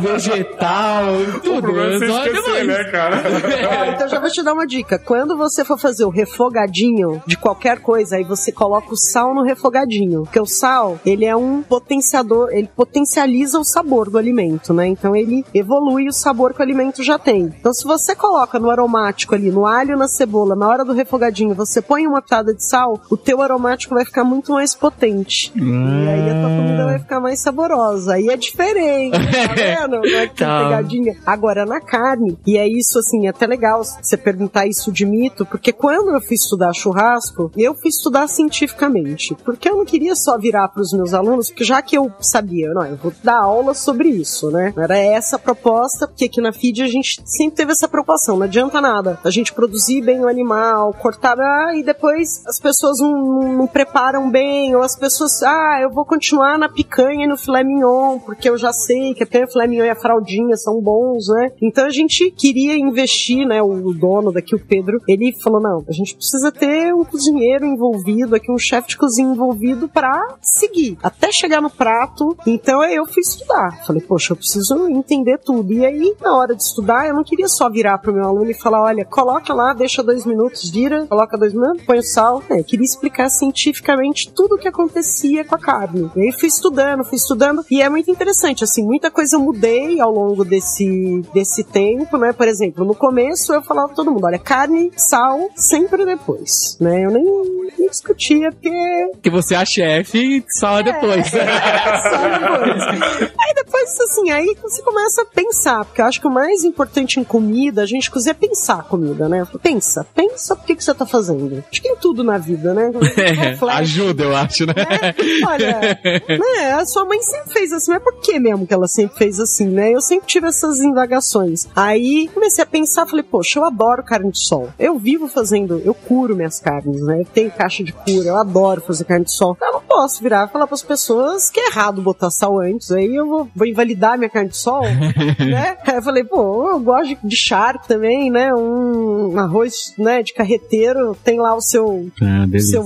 Vegetal, tudo. Eu só depois. Né, cara? Então já vou te dar uma dica. Quando você for fazer o refogadinho de qualquer coisa, aí você coloca o sal no refogadinho. Porque o sal, ele é um potenciador, ele potencializa o sabor do alimento, né? Então ele evolui o sabor que o alimento já tem. Então se você coloca no aromático ali, no alho, na cebola, na hora do refogadinho, você põe uma pitada de sal, o teu aromático vai ficar muito mais potente. E aí a tua comida vai ficar mais saborosa. Aí é diferente, tá vendo? Não é que tem pegadinha. Agora, na carne, e é isso, assim, é até legal você perguntar isso de mito, porque quando eu fui estudar churrasco, eu fui estudar cientificamente. Porque eu não queria só virar pros meus alunos, porque já que eu sabia, não, eu vou dar aula sobre isso, né? Era essa a proposta, porque aqui na Feed a gente sempre teve essa preocupação, não adianta nada. A gente produzir bem o animal, cortar, e depois as pessoas não preparam bem, ou as pessoas, eu vou continuar na picanha e no filé mignon, porque eu já sei que a picanha, o filé mignon e a fraldinha são bons, né? Então a gente queria investir, né? O dono daqui, o Pedro, ele falou, não, a gente precisa ter um cozinheiro envolvido aqui, um chefe de cozinha envolvido pra seguir, até chegar no prato. Então eu fui estudar. Falei, poxa, eu preciso entender tudo. E aí, na hora de estudar, eu não queria só virar pro meu aluno e falar, olha, coloca lá, deixa 2 minutos, vira, coloca 2 minutos, põe o sal. Eu queria explicar cientificamente tudo o que acontecia com a carne. E aí fui estudando, e é muito interessante, assim, muita coisa eu mudei ao longo desse tempo, né? Por exemplo, no começo eu falava todo todo mundo, olha, carne, sal, sempre depois, né? Eu nem discutia, porque... Que você é a chefe, só depois. Só depois. Aí depois, assim, aí você começa a pensar, porque eu acho que o mais importante em comida, a gente cozinha, é pensar a comida, né? Pensa por que você tá fazendo. Acho que em tudo na vida, né? Ajuda, eu acho, né? Olha, né, a sua mãe sempre fez assim, mas por que mesmo que ela sempre fez assim, né? Eu sempre tive essas indagações. Aí comecei a pensar, falei, poxa, eu adoro carne de sol. Eu vivo fazendo, eu curo minhas carnes, né? Eu tenho caixa de cura, eu adoro fazer carne de sol. Eu não posso virar e falar pras pessoas que é errado botar sal antes, aí eu vou invalidar minha carne de sol, né? Aí eu falei, pô, eu gosto de charque também, né? Um arroz, né, de carreteiro tem lá o seu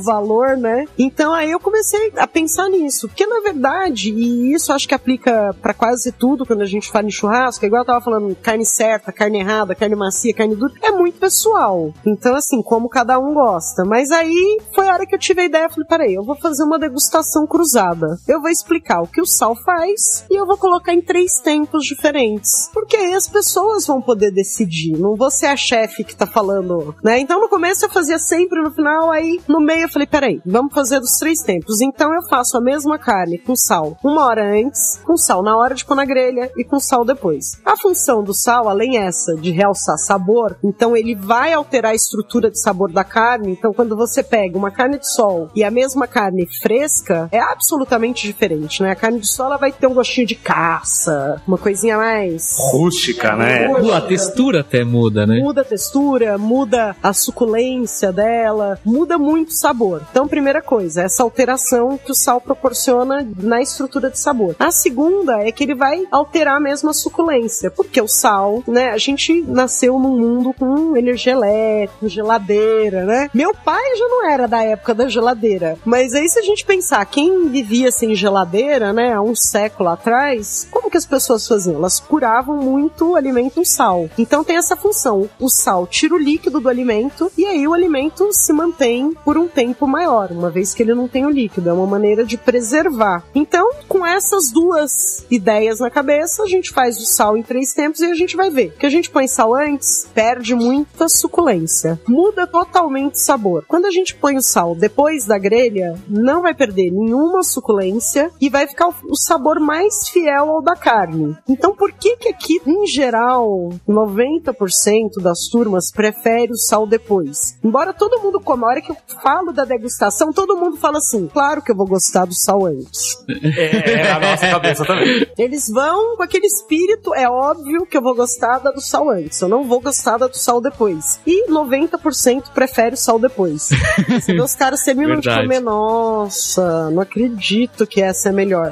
valor, né? Então aí eu comecei a pensar nisso, porque na verdade, e isso acho que aplica pra quase tudo quando a gente fala em churrasco, igual eu tava falando, carne certa, carne errada, carne macia, carne dura, é muito pessoal. Então assim, como cada um gosta. Mas aí foi a hora que eu tive a ideia, falei, peraí, eu vou fazer uma degustação cruzada. Eu vou explicar o que o sal faz e eu vou colocar em 3 tempos diferentes. Porque aí as pessoas vão poder decidir, não vou ser a chefe que tá falando, né? Então no começo eu fazia sempre, no final, aí no meio eu falei, peraí, vamos fazer dos 3 tempos. Então eu faço a mesma carne com sal 1 hora antes, com sal na hora de pôr na grelha e com sal depois. A função do sal, além essa de realçar sabor, então ele vai alterar a estrutura de sabor da carne. Então quando você pega uma carne de sol e a mesma carne fresca, é absolutamente diferente, né? A carne de sol ela vai ter um gostinho de caça, uma coisinha mais rústica, né? A textura até muda, né? Muda a textura, muda a suculência dela, muda muito o sabor. Então, primeira coisa, essa alteração que o sal proporciona na estrutura de sabor. A segunda é que ele vai alterar mesmo a suculência, porque o sal, né, a gente nasceu num mundo com energia elétrica, geladeira, né? Meu pai já não era da época da geladeira, mas aí se a gente pensar, quem vivia sem geladeira, né, há um século atrás, como que as pessoas faziam? Elas curavam muito o alimento em sal. Então tem essa função, o sal tira o líquido do alimento e aí o alimento se mantém por um tempo maior, uma vez que ele não tem o líquido, é uma maneira de preservar. Então, com essas duas ideias na cabeça, a gente faz o sal em 3 tempos e a gente vai ver. Que a gente põe sal antes, perde muita suculência, muda totalmente o sabor. Quando a gente põe o sal depois da grelha, não vai perder nenhuma suculência e vai ficar o sabor mais fiel ao da carne. Então, por que aqui, em geral, 90% das turmas prefere o sal depois? Embora todo mundo coma, a hora que eu falo da degustação, todo mundo fala assim, claro que eu vou gostar do sal antes. É na nossa cabeça também. Eles vão com aquele espírito, é óbvio que eu vou gostar da do sal antes, eu não vou gostar da do sal depois. E 90% prefere o sal depois. Você vê os caras terminam de comer, nossa, não acredito que essa é melhor.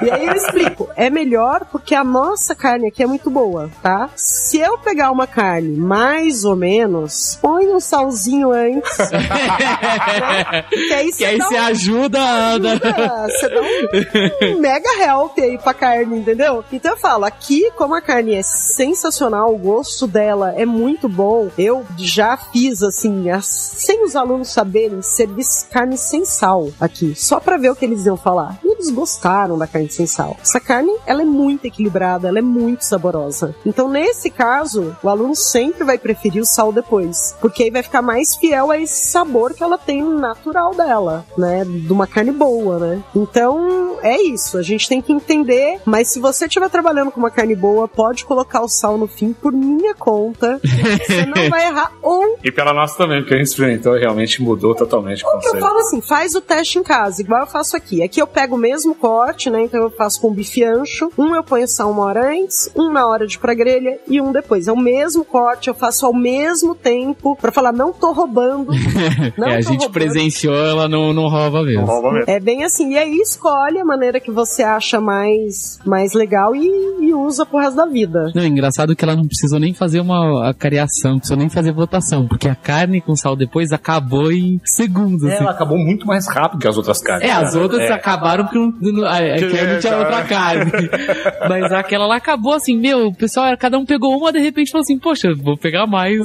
E aí eu explico, é melhor porque a nossa carne aqui é muito boa, tá? Se eu pegar uma carne mais ou menos, põe um salzinho antes, né? Que aí você ajuda. Você dá um mega help aí pra carne, entendeu? Então eu falo, aqui como a carne é sensacional, o gosto dela é muito bom, eu já fiz assim, sem os alunos saberem, serviço carne sem sal aqui, só pra ver o que eles iam falar. E eles gostaram da carne sem sal. Essa carne, ela é muito equilibrada, ela é muito saborosa. Então nesse caso, o aluno sempre vai preferir o sal depois, porque aí vai ficar mais fiel a esse sabor que ela tem natural dela, né? De uma carne boa, né? Então, é isso. A gente tem que entender, mas se você estiver trabalhando com uma carne boa, pode colocar o sal no fim por minha conta. Você não vai errar E pela nossa também, porque a gente experimentou e realmente mudou totalmente o conceito. Eu falo assim, faz o teste em casa, igual eu faço aqui. Aqui eu pego o mesmo corte, né? Então eu faço com bife ancho. Eu ponho sal 1 hora antes, na hora de ir pra grelha e depois. É o mesmo corte, eu faço ao mesmo tempo, pra falar, não tô roubando. Não a gente presenciou, ela não rouba mesmo. Não rouba mesmo. É bem assim. E aí escolhe a maneira que você acha mais legal e usa pro resto da vida. Não, é engraçado que ela não precisou nem fazer uma cariação, não precisou nem fazer votação, porque a carne com sal depois acabou em segundos. Assim. Ela acabou muito mais rápido que as outras carnes. As outras acabaram churrasco, que não tinha outra carne. Mas aquela lá acabou assim, o pessoal, cada um pegou uma, de repente falou assim, poxa, vou pegar mais.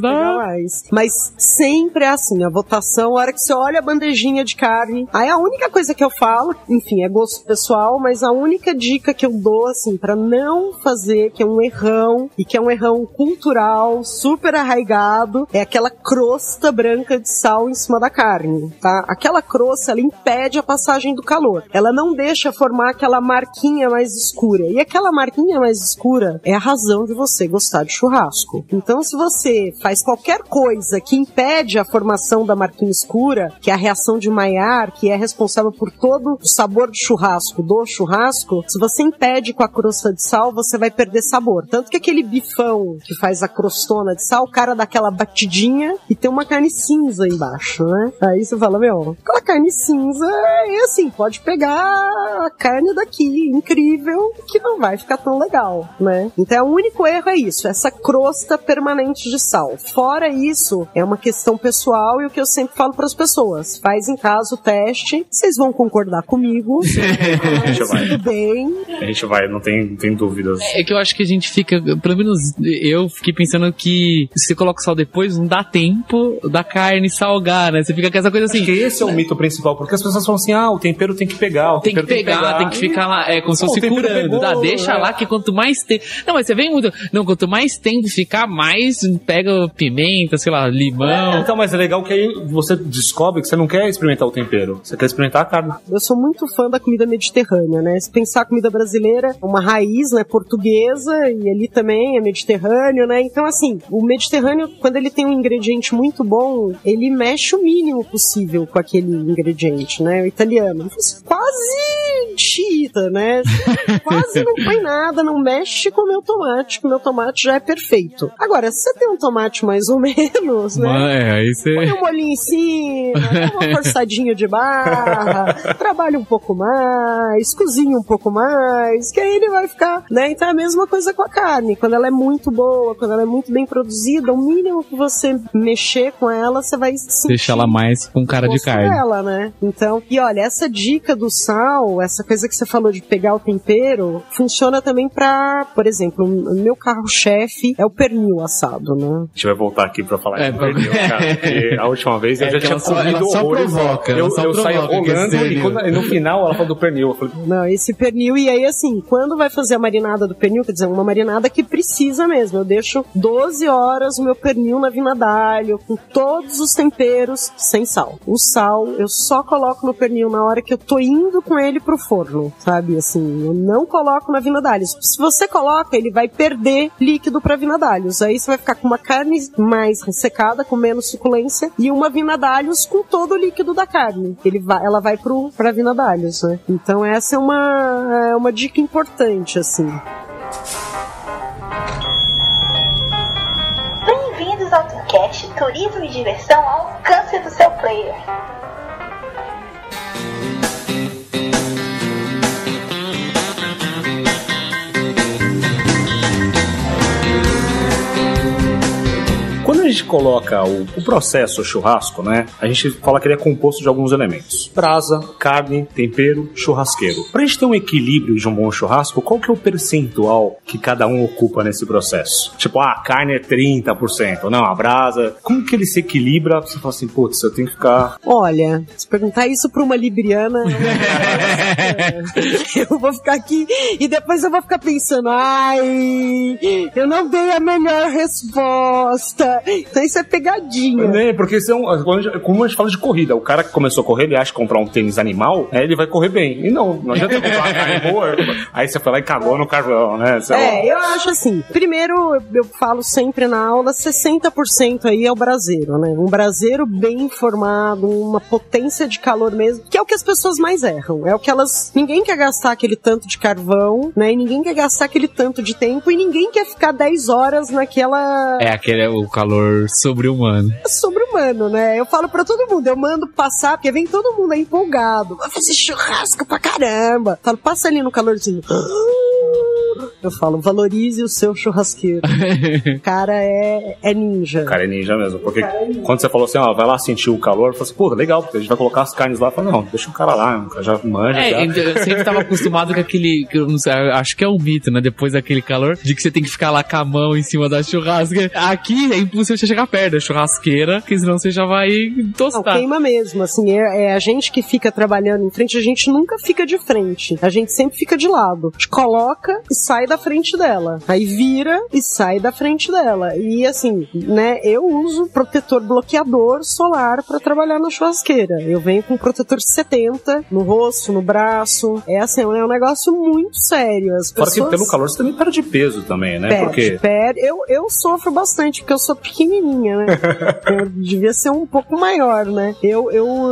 Mas sempre é assim, a votação, a hora que você olha a bandejinha de carne, aí a única coisa que eu falo, enfim, é gosto pessoal, mas a única dica que eu dou, assim, pra não fazer, que é um errão, e que é um errão cultural, super arraigado, é aquela crosta branca de sal em cima da carne, tá? Aquela crosta, ela impede a passagem do calor. Ela não deixa formar aquela marquinha mais escura. E aquela marquinha mais escura é a razão de você gostar de churrasco. Então, se você faz qualquer coisa que impede a formação da marquinha escura, que é a reação de Maillard, que é responsável por todo o sabor de churrasco, do churrasco, se você impede com a crosta de sal, você vai perder sabor. Tanto que aquele bifão que faz a crostona de sal, o cara dá aquela batidinha e tem uma carne cinza embaixo, né? Aí você fala, aquela carne cinza é assim, pode pegar a carne daqui, incrível, que não vai ficar tão legal, né? Então o único erro é isso, essa crosta permanente de sal. Fora isso, é uma questão pessoal e o que eu sempre falo para as pessoas, faz em casa o teste, vocês vão concordar comigo. A gente vai. Tudo bem. A gente vai, não tem dúvidas. É que eu acho que a gente fica, pelo menos eu fiquei pensando que se você coloca o sal depois, não dá tempo da carne salgar, né? Você fica com essa coisa assim. Acho que esse é o mito principal, porque as pessoas falam assim, o tempero tem que pegar, tem que ficar lá, como se fosse curando. Deixa lá que quanto mais tempo... Não, mas você vem muito... Não, quanto mais tempo ficar, mais pega pimenta, sei lá, limão. Então, mas é legal que aí você descobre que você não quer experimentar o tempero, você quer experimentar a carne. Eu sou muito fã da comida mediterrânea, né? Se pensar a comida brasileira, uma raiz, né, portuguesa, e ali também é mediterrâneo, né? Então, assim, o mediterrâneo, quando ele tem um ingrediente muito bom, ele mexe o mínimo possível com aquele ingrediente, né? O italiano, quase xiita, né? Quase não põe nada, não mexe com o meu tomate já é perfeito. Agora, se você tem um tomate mais ou menos, né? Aí você... Põe um molhinho em cima, dá uma forçadinha de barra, trabalha um pouco mais, cozinha um pouco mais, que aí ele vai ficar, né? Então é a mesma coisa com a carne. Quando ela é muito boa, quando ela é muito bem produzida, o mínimo que você mexer com ela, você vai sentir. Deixa ela mais com cara de carne. Dela, né? Então, e olha, essa dica do sal, essa coisa que você falou de pegar o tempero, funciona também pra, por exemplo, o meu carro-chefe é o pernil assado, né? A gente vai voltar aqui pra falar de pernil, cara, porque a última vez eu já tinha comido horrores. Eu saio rolando e no final ela falou do pernil. Eu falei... Não, esse pernil, e aí assim, quando vai fazer a marinada do pernil, quer dizer, uma marinada que precisa mesmo, eu deixo 12 horas o meu pernil na vinadalho, com todos os temperos, sem sal. O sal eu só coloco no pernil na hora que eu tô indo com ele pro forno, sabe? Assim, eu não coloco na vinadalhos. Se você coloca, ele vai perder líquido pra vinadalhos. Aí você vai ficar com uma carne mais ressecada, com menos suculência, e uma vinadalhos com todo o líquido da carne. Ela vai pra vinadalhos, né? Então essa é uma dica importante, assim. Bem-vindos ao Tourcast Turismo e Diversão ao alcance do seu player. Quando a gente coloca o processo churrasco, né? A gente fala que ele é composto de alguns elementos: brasa, carne, tempero, churrasqueiro. Pra gente ter um equilíbrio de um bom churrasco, qual que é o percentual que cada um ocupa nesse processo? Tipo, a carne é 30%, não, a brasa. Como que ele se equilibra? Você fala assim, putz, eu tenho que ficar... Olha, se perguntar isso pra uma libriana, eu vou ficar aqui e depois eu vou ficar pensando, eu não dei a melhor resposta. Então isso é pegadinha. Né? Porque como a gente fala de corrida, o cara que começou a correr, ele acha que comprar um tênis animal, ele vai correr bem. E não adianta comprar uma carne boa. Aí você foi lá e cagou no carvão, né? Eu acho assim, primeiro eu falo sempre na aula, 60% aí é o braseiro, né? Um braseiro bem informado, uma potência de calor mesmo, que é o que as pessoas mais erram. É o que ninguém quer gastar aquele tanto de carvão, né? E ninguém quer gastar aquele tanto de tempo, e ninguém quer ficar 10 horas naquela... Aquele é o calor sobre-humano. Sobre-humano, né? Eu falo pra todo mundo, eu mando passar, porque vem todo mundo aí empolgado. Vai fazer churrasco pra caramba. Falo, passa ali no calorzinho. Eu falo, valorize o seu churrasqueiro. O cara é ninja. O cara é ninja mesmo, porque quando você falou assim, ó, vai lá sentir o calor, eu falei assim, pô, legal, porque a gente vai colocar as carnes lá. Eu falei, não, deixa o cara lá, o cara já manja. Eu sempre tava acostumado com aquele, que eu não sei, acho que é um mito, né, depois daquele calor, de que você tem que ficar lá com a mão em cima da churrasqueira. Aqui é impossível você chegar perto da churrasqueira, porque senão você já vai tostar. Não, queima mesmo, assim, é a gente que fica trabalhando em frente, a gente nunca fica de frente, a gente sempre fica de lado. A gente coloca e sai da frente dela, aí vira e sai da frente dela. E assim, né, eu uso protetor bloqueador solar pra trabalhar na churrasqueira. Eu venho com protetor 70 no rosto, no braço. É assim, é um negócio muito sério. As pessoas... Fora que pelo calor você também perde peso também, né? Perde. Eu sofro bastante, porque eu sou pequenininha, né? Eu devia ser um pouco maior, né? Eu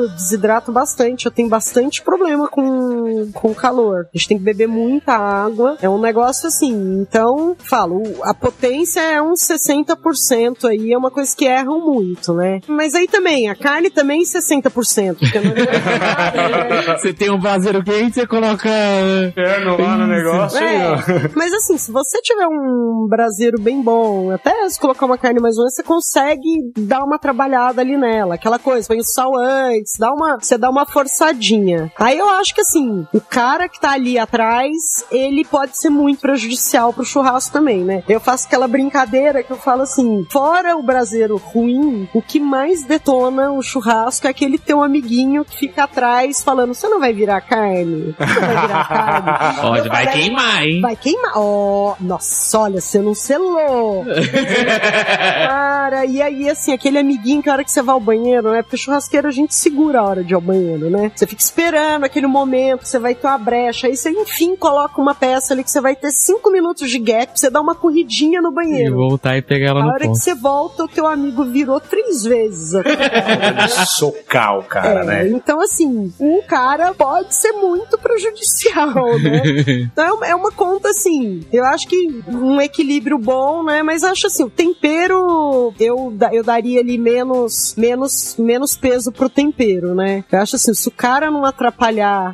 desidrato bastante, eu tenho bastante problema com calor. A gente tem que beber muita água. É um negócio assim. Então, falo, a potência é uns 60% aí, é uma coisa que erram muito, né? Mas aí também, a carne também 60%. Porque não é... Você tem um braseiro quente, você coloca... Perno lá no negócio. Mas assim, se você tiver um braseiro bem bom, até se colocar uma carne mais longa, você consegue dar uma trabalhada ali nela. Aquela coisa, põe o sal antes, você dá uma forçadinha. Aí eu acho que assim, o cara que tá ali atrás, ele pode ser muito prejudicial pro churrasco também, né? Eu faço aquela brincadeira que eu falo assim, fora o braseiro ruim, o que mais detona o churrasco é aquele teu amiguinho que fica atrás falando, você não vai virar carne? Você não vai virar carne? Olha, vai queimar, hein? Vai queimar. Oh, nossa, olha, você não selou. Cara, e aí assim, aquele amiguinho que a hora que você vai ao banheiro, né? Porque churrasqueiro a gente segura a hora de ir ao banheiro, né? Você fica esperando aquele momento que você vai ter uma brecha, aí você enfim coloca uma peça ali que você vai ter 5 minutos de gap, você dá uma corridinha no banheiro. E voltar e pegar ela no ponto. A hora que você volta, o teu amigo virou 3 vezes. Socar o cara, né? Então assim, o cara pode ser muito prejudicial, né? Então é uma conta assim, eu acho que um equilíbrio bom, né? Mas acho assim, o tempero, eu daria ali menos peso pro tempero, né? Eu acho assim, se o cara não atrapalhar,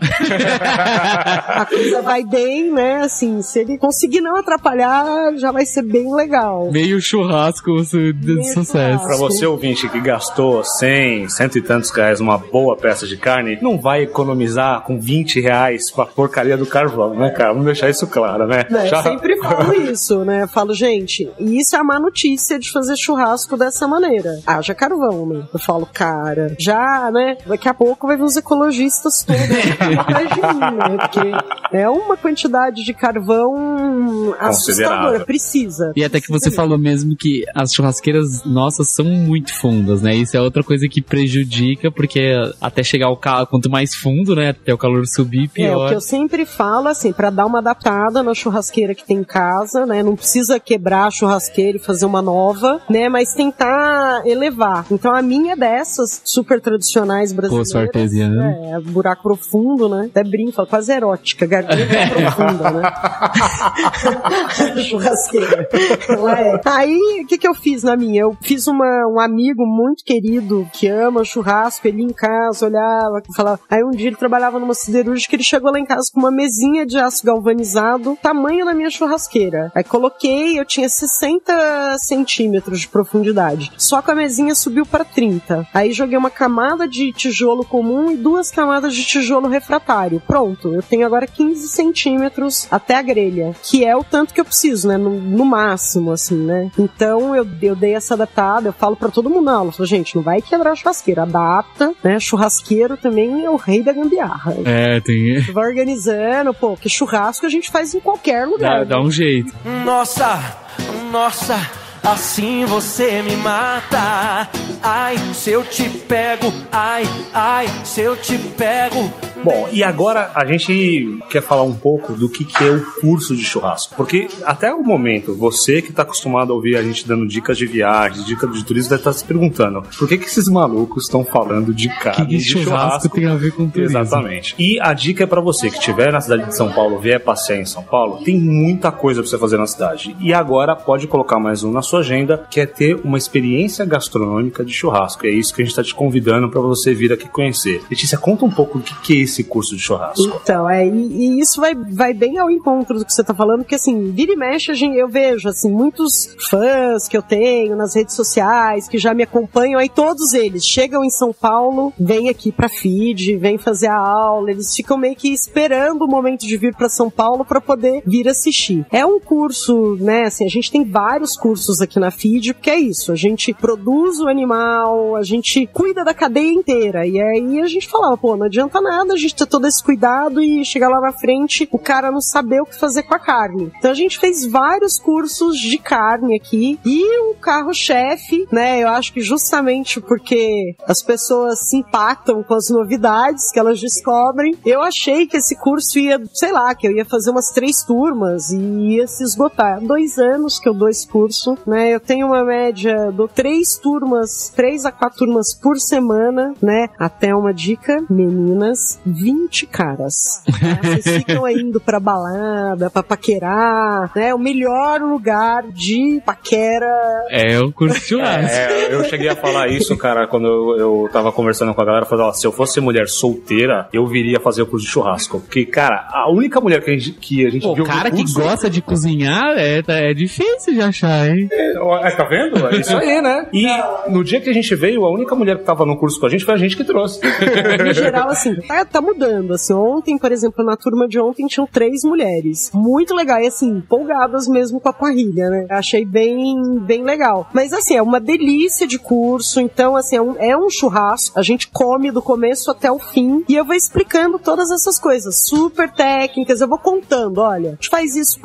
a coisa vai bem, né? Assim, se ele conseguir não atrapalhar, já vai ser bem legal. Meio churrasco de sucesso. Pra você, ouvinte, que gastou 100 e tantos reais numa boa peça de carne, não vai economizar com 20 reais pra porcaria do carvão, né, cara? Vamos deixar isso claro, né? Eu sempre falo isso, né? Eu falo, gente, e isso é a má notícia de fazer churrasco dessa maneira. Haja carvão, né? Eu falo, cara, já, né? Daqui a pouco vai vir os ecologistas todos atrás de mim, né? Porque é uma quantidade de carvão assustadora, precisa. E até que você falou mesmo que as churrasqueiras nossas são muito fundas, né? Isso é outra coisa que prejudica, porque até chegar o calor, quanto mais fundo, né? Até o calor subir, pior. O que eu sempre falo, assim, pra dar uma adaptada na churrasqueira que tem em casa, né? Não precisa quebrar a churrasqueira e fazer uma nova, né? Mas tentar elevar. Então a minha é dessas super tradicionais brasileiras. Poço artesiano. Buraco profundo, né? Até brinco, falo, quase erótica, garganta profunda, né? Churrasqueira. Aí, o que eu fiz na minha? Eu fiz um amigo muito querido que ama churrasco, ele ia em casa, olhava, falava. Aí um dia ele trabalhava numa siderúrgica, ele chegou lá em casa com uma mesinha de aço galvanizado, tamanho da minha churrasqueira. Aí coloquei, eu tinha 60 centímetros de profundidade. Só que a mesinha subiu para 30. Aí joguei uma camada de tijolo comum e 2 camadas de tijolo refratário. Pronto, eu tenho agora 15 centímetros até a grelha, que é o tanto que eu preciso, né? No máximo, assim, né? Então eu dei essa adaptada, eu falo pra todo mundo na aula, falo, gente, não vai quebrar a churrasqueira, adapta, né? Churrasqueiro também é o rei da gambiarra. Tem. Vai organizando, pô, que churrasco a gente faz em qualquer lugar. Dá um jeito. Nossa, assim você me mata. Ai, se eu te pego. Ai, se eu te pego. Bom, e agora a gente quer falar um pouco do que é o curso de churrasco. Porque até o momento, você que está acostumado a ouvir a gente dando dicas de viagem, dicas de turismo, deve estar se perguntando por que esses malucos estão falando de carne que de churrasco tem a ver com turismo? Exatamente. E a dica é para você que estiver na cidade de São Paulo, vier passear em São Paulo, tem muita coisa para você fazer na cidade. E agora pode colocar mais um na sua agenda, que é ter uma experiência gastronômica de churrasco. É isso que a gente está te convidando para você vir aqui conhecer. Letícia, conta um pouco do que é esse esse curso de churrasco? Então, e isso vai bem ao encontro do que você tá falando, porque assim, vira e mexe, eu vejo, assim, muitos fãs que eu tenho nas redes sociais, que já me acompanham, aí todos eles chegam em São Paulo, vêm aqui pra FIDE, vêm fazer a aula, eles ficam meio que esperando o momento de vir pra São Paulo pra poder vir assistir. É um curso, né, assim, a gente tem vários cursos aqui na FIDE, porque é isso, a gente produz o animal, a gente cuida da cadeia inteira, e aí a gente falava, pô, não adianta nada a gente ter todo esse cuidado e chegar lá na frente, o cara não saber o que fazer com a carne. Então a gente fez vários cursos de carne aqui, e o carro-chefe, né, eu acho que justamente porque as pessoas se impactam com as novidades que elas descobrem, eu achei que esse curso ia, sei lá, que eu ia fazer umas 3 turmas e ia se esgotar. 2 anos que eu dou esse curso, né, eu tenho uma média, dou 3 a 4 turmas por semana, né, até uma dica, meninas, 20 caras. Né? Vocês ficam aí indo pra balada, pra paquerar, né, o melhor lugar de paquera é o curso de churrasco. Eu cheguei a falar isso, cara, quando eu tava conversando com a galera, falava, se eu fosse mulher solteira, eu viria fazer o curso de churrasco. Porque, cara, a única mulher que a gente viu. O cara que gosta de cozinhar é difícil de achar, hein? Tá vendo? É isso aí, né? E no dia que a gente veio, a única mulher que tava no curso com a gente foi a gente que trouxe. No geral, assim, tá mudando. Assim, ontem, por exemplo, na turma de ontem tinham 3 mulheres. Muito legal. E assim, empolgadas mesmo com a parrilha, né? Achei bem legal. Mas assim, é uma delícia de curso. Então, assim, é um churrasco. A gente come do começo até o fim. E eu vou explicando todas essas coisas super técnicas. Eu vou contando, olha, a gente faz isso,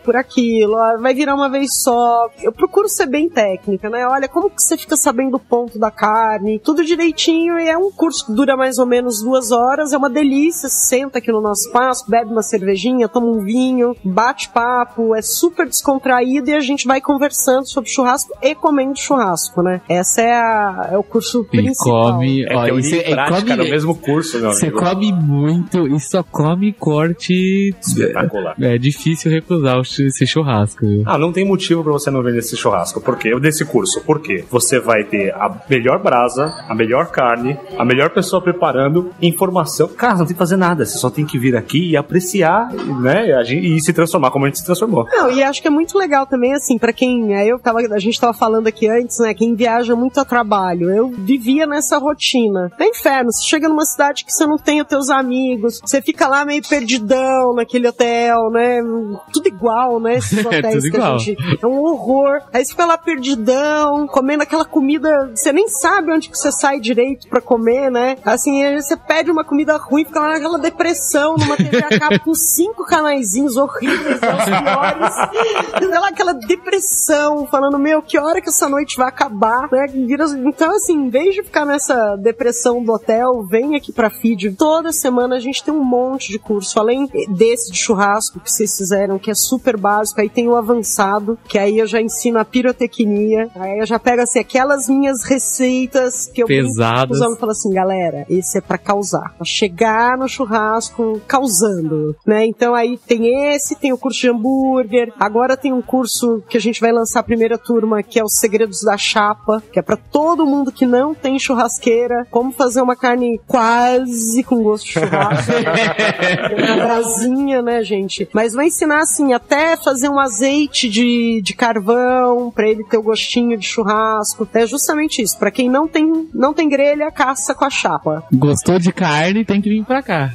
por aquilo. Ó, vai virar uma vez só. Eu procuro ser bem técnica, né? Olha, como que você fica sabendo o ponto da carne? Tudo direitinho. E é um curso que dura mais ou menos 2 horas. É uma delícia. Senta aqui no nosso espaço, bebe uma cervejinha, toma um vinho, bate papo. É super descontraído e a gente vai conversando sobre churrasco e comendo churrasco, né? Essa é o curso principal. Come, prática no mesmo curso, meu amigo. Você come muito e só come corte espetacular. É difícil recusar esse churrasco, viu? Não tem motivo pra você não vender esse churrasco. Por quê? Desse curso. Por quê? Você vai ter a melhor brasa, a melhor carne, a melhor pessoa preparando, informação. Cara, não tem que fazer nada. Você só tem que vir aqui e apreciar, né? E se transformar como a gente se transformou. Não, e acho que é muito legal também, assim, pra quem... a gente tava falando aqui antes, né? Quem viaja muito a trabalho. Eu vivia nessa rotina. É inferno. Você chega numa cidade que você não tem os teus amigos, você fica lá meio perdidão naquele hotel, né? Tudo igual, né? Esses hotéis tudo que igual. a gente... É um horror. Aí você fica lá perdidão, comendo aquela comida... Você nem sabe onde que você sai direito pra comer, né? Assim, aí você pede uma comida ruim, fica lá naquela depressão, numa TV a cabo com 5 canaizinhos horríveis, os piores. Sei lá, aquela depressão, falando, meu, que hora que essa noite vai acabar, né? Então, assim, em vez de ficar nessa depressão do hotel, vem aqui pra FIDE. Toda semana a gente tem um monte de curso, além desse de churrasco que vocês fizeram, que é super básico, aí tem o avançado, que aí eu já ensino a pirotecnia, aí eu já pego, assim, aquelas minhas receitas que eu pesadas. Usando e falo assim, galera, esse é pra causar, pra chegar no churrasco causando, né? Então aí tem o curso de hambúrguer, agora tem um curso que a gente vai lançar a primeira turma, que é os segredos da chapa, que é pra todo mundo que não tem churrasqueira, como fazer uma carne quase com gosto de churrasco. Uma brasinha, né, gente? Mas vai ensinar, assim, até fazer um azeite de carvão, pra ele ter o gostinho de churrasco. É justamente isso. Pra quem não tem grelha, caça com a chapa. Gostou de carne, tem que vir pra cá.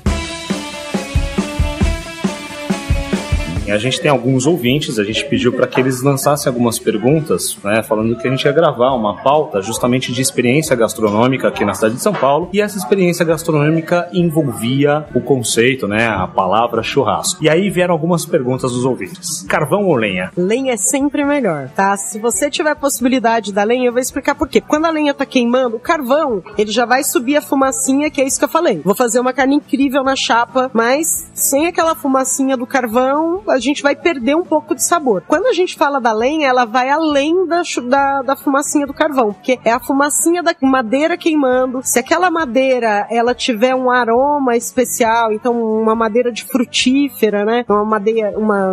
A gente tem alguns ouvintes, a gente pediu para que eles lançassem algumas perguntas, né, falando que a gente ia gravar uma pauta justamente de experiência gastronômica aqui na cidade de São Paulo, e essa experiência gastronômica envolvia o conceito, né, a palavra churrasco. E aí vieram algumas perguntas dos ouvintes. Carvão ou lenha? Lenha é sempre melhor, tá? Se você tiver a possibilidade da lenha, eu vou explicar por quê. Quando a lenha tá queimando, o carvão, ele já vai subir a fumacinha, que é isso que eu falei. Vou fazer uma carne incrível na chapa, mas sem aquela fumacinha do carvão, a gente vai perder um pouco de sabor. Quando a gente fala da lenha, ela vai além da fumacinha do carvão, porque é a fumacinha da madeira queimando. Se aquela madeira, ela tiver um aroma especial, então uma madeira de frutífera, né?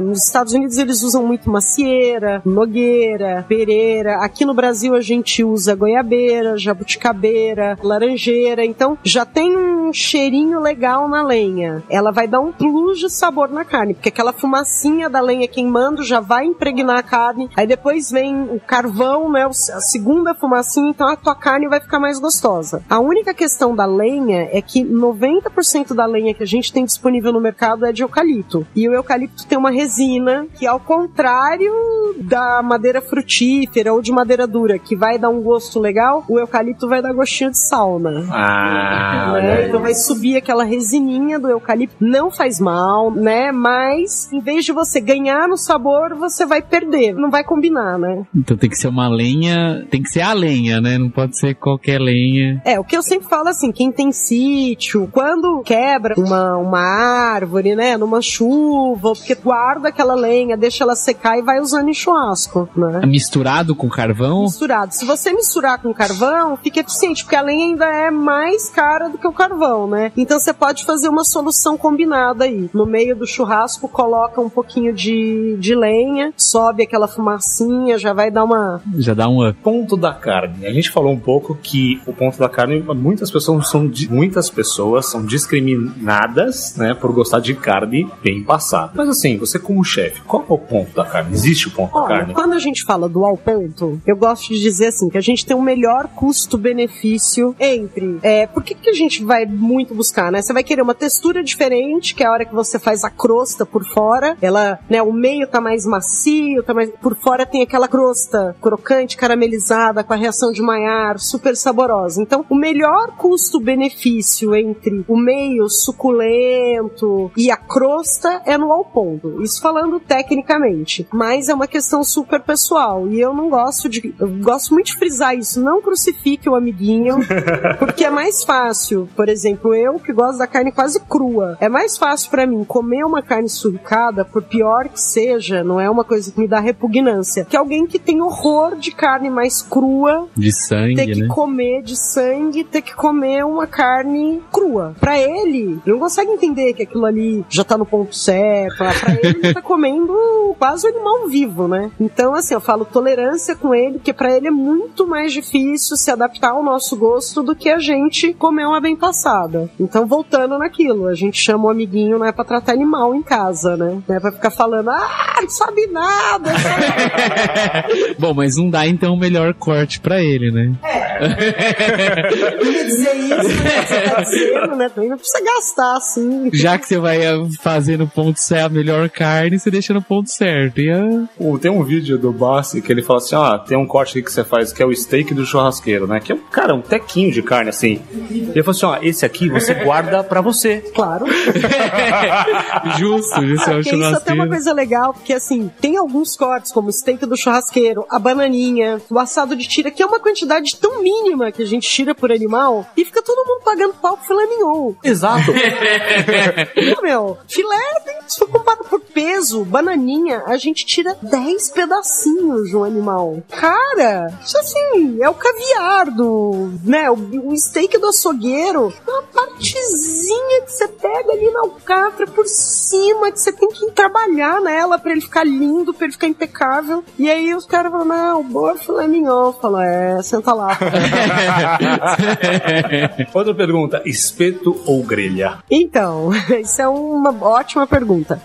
Nos Estados Unidos eles usam muito macieira, nogueira, pereira. Aqui no Brasil a gente usa goiabeira, jabuticabeira, laranjeira. Então já tem um cheirinho legal na lenha. Ela vai dar um plus de sabor na carne, porque aquela fumacinha da lenha queimando já vai impregnar a carne. Aí depois vem o carvão, né? A segunda fumacinha, então a tua carne vai ficar mais gostosa. A única questão da lenha é que 90% da lenha que a gente tem disponível no mercado é de eucalipto. E o eucalipto tem uma resina que, ao contrário da madeira frutífera ou de madeira dura, que vai dar um gosto legal, o eucalipto vai dar gostinho de sauna. Né? Então vai subir aquela resininha do eucalipto. Não faz mal, né? Mas em vez de você ganhar no sabor, você vai perder. Não vai combinar, né? Então tem que ser uma lenha, tem que ser a lenha, né? Não pode ser qualquer lenha. O que eu sempre falo assim, quem tem sítio, quando quebra uma árvore, né? Numa chuva, porque guarda aquela lenha, deixa ela secar e vai usando em churrasco, né? Misturado com carvão? Misturado. Se você misturar com carvão, fica eficiente, porque a lenha ainda é mais cara do que o carvão, né? Então você pode fazer uma solução combinada aí. No meio do churrasco, coloca um pouquinho de lenha, sobe aquela fumacinha, já vai dar uma... Já dá um up. Ponto da carne. A gente falou um pouco que o ponto da carne, muitas pessoas são discriminadas, né, por gostar de carne bem passada. Mas assim, você como chefe, qual é o ponto da carne? Existe o ponto da carne? Quando a gente fala do ao ponto, eu gosto de dizer assim, que a gente tem um melhor custo-benefício entre... por que a gente vai muito buscar, né? Você vai querer uma textura diferente, que é a hora que você faz a crosta por fora, ela, né, o meio tá mais macio, por fora tem aquela crosta crocante, caramelizada, com a reação de Maillard, super saborosa. Então, o melhor custo-benefício entre o meio suculento e a crosta é no ao ponto. Isso falando tecnicamente. Mas é uma questão super pessoal. E eu não gosto eu gosto muito de frisar isso. Não crucifique o amiguinho, porque é mais fácil. Por exemplo, eu que gosto da carne quase crua. É mais fácil pra mim comer uma carne suricada, por pior que seja, não é uma coisa que me dá repugnância, que alguém que tem horror de carne mais crua, de sangue, ter que comer de sangue, ter que comer uma carne crua. Pra ele não consegue entender que aquilo ali já tá no ponto certo. Pra ele, ele tá comendo quase um animal vivo, né? Então, assim, eu falo tolerância com ele, porque pra ele é muito mais difícil se adaptar ao nosso gosto do que a gente comer uma bem passada. Então, voltando naquilo, a gente chama o amiguinho, não é pra tratar animal em casa, né? Não é pra ficar falando, não sabe nada, Bom, mas não dá então o melhor corte pra ele, né? Não ia dizer isso, né? Você tá dizendo, né? Também não precisa gastar, assim. Já que você vai fazer no ponto certo a melhor carne, você deixa no ponto certo. Tem um vídeo do Bassi que ele fala assim, tem um corte aqui que você faz, que é o steak do churrasqueiro, né? Que é, um tequinho de carne, assim. Ele falou assim, esse aqui você guarda pra você. Claro. Justo, isso é o churrasqueiro. Isso até é uma coisa legal, porque assim, tem alguns cortes, como o steak do churrasqueiro, a bananinha, o assado de tira, que é uma quantidade tão mínima que a gente tira por animal, e fica todo mundo pagando pau pro filé mignon. Exato. Não, filé, se for comparado por peso, bananinha, a gente tira 10 pedacinhos de um animal. Cara, isso assim, é o caviar do, né, o steak do açougueiro, uma partezinha que você pega ali na alcatra por cima, que você tem que trabalhar nela pra ele ficar lindo, pra ele ficar impecável. E aí os caras falam, não, boa filé mignon. Fala, senta lá. Outra pergunta, espeto ou grelha? Então, isso é uma ótima pergunta.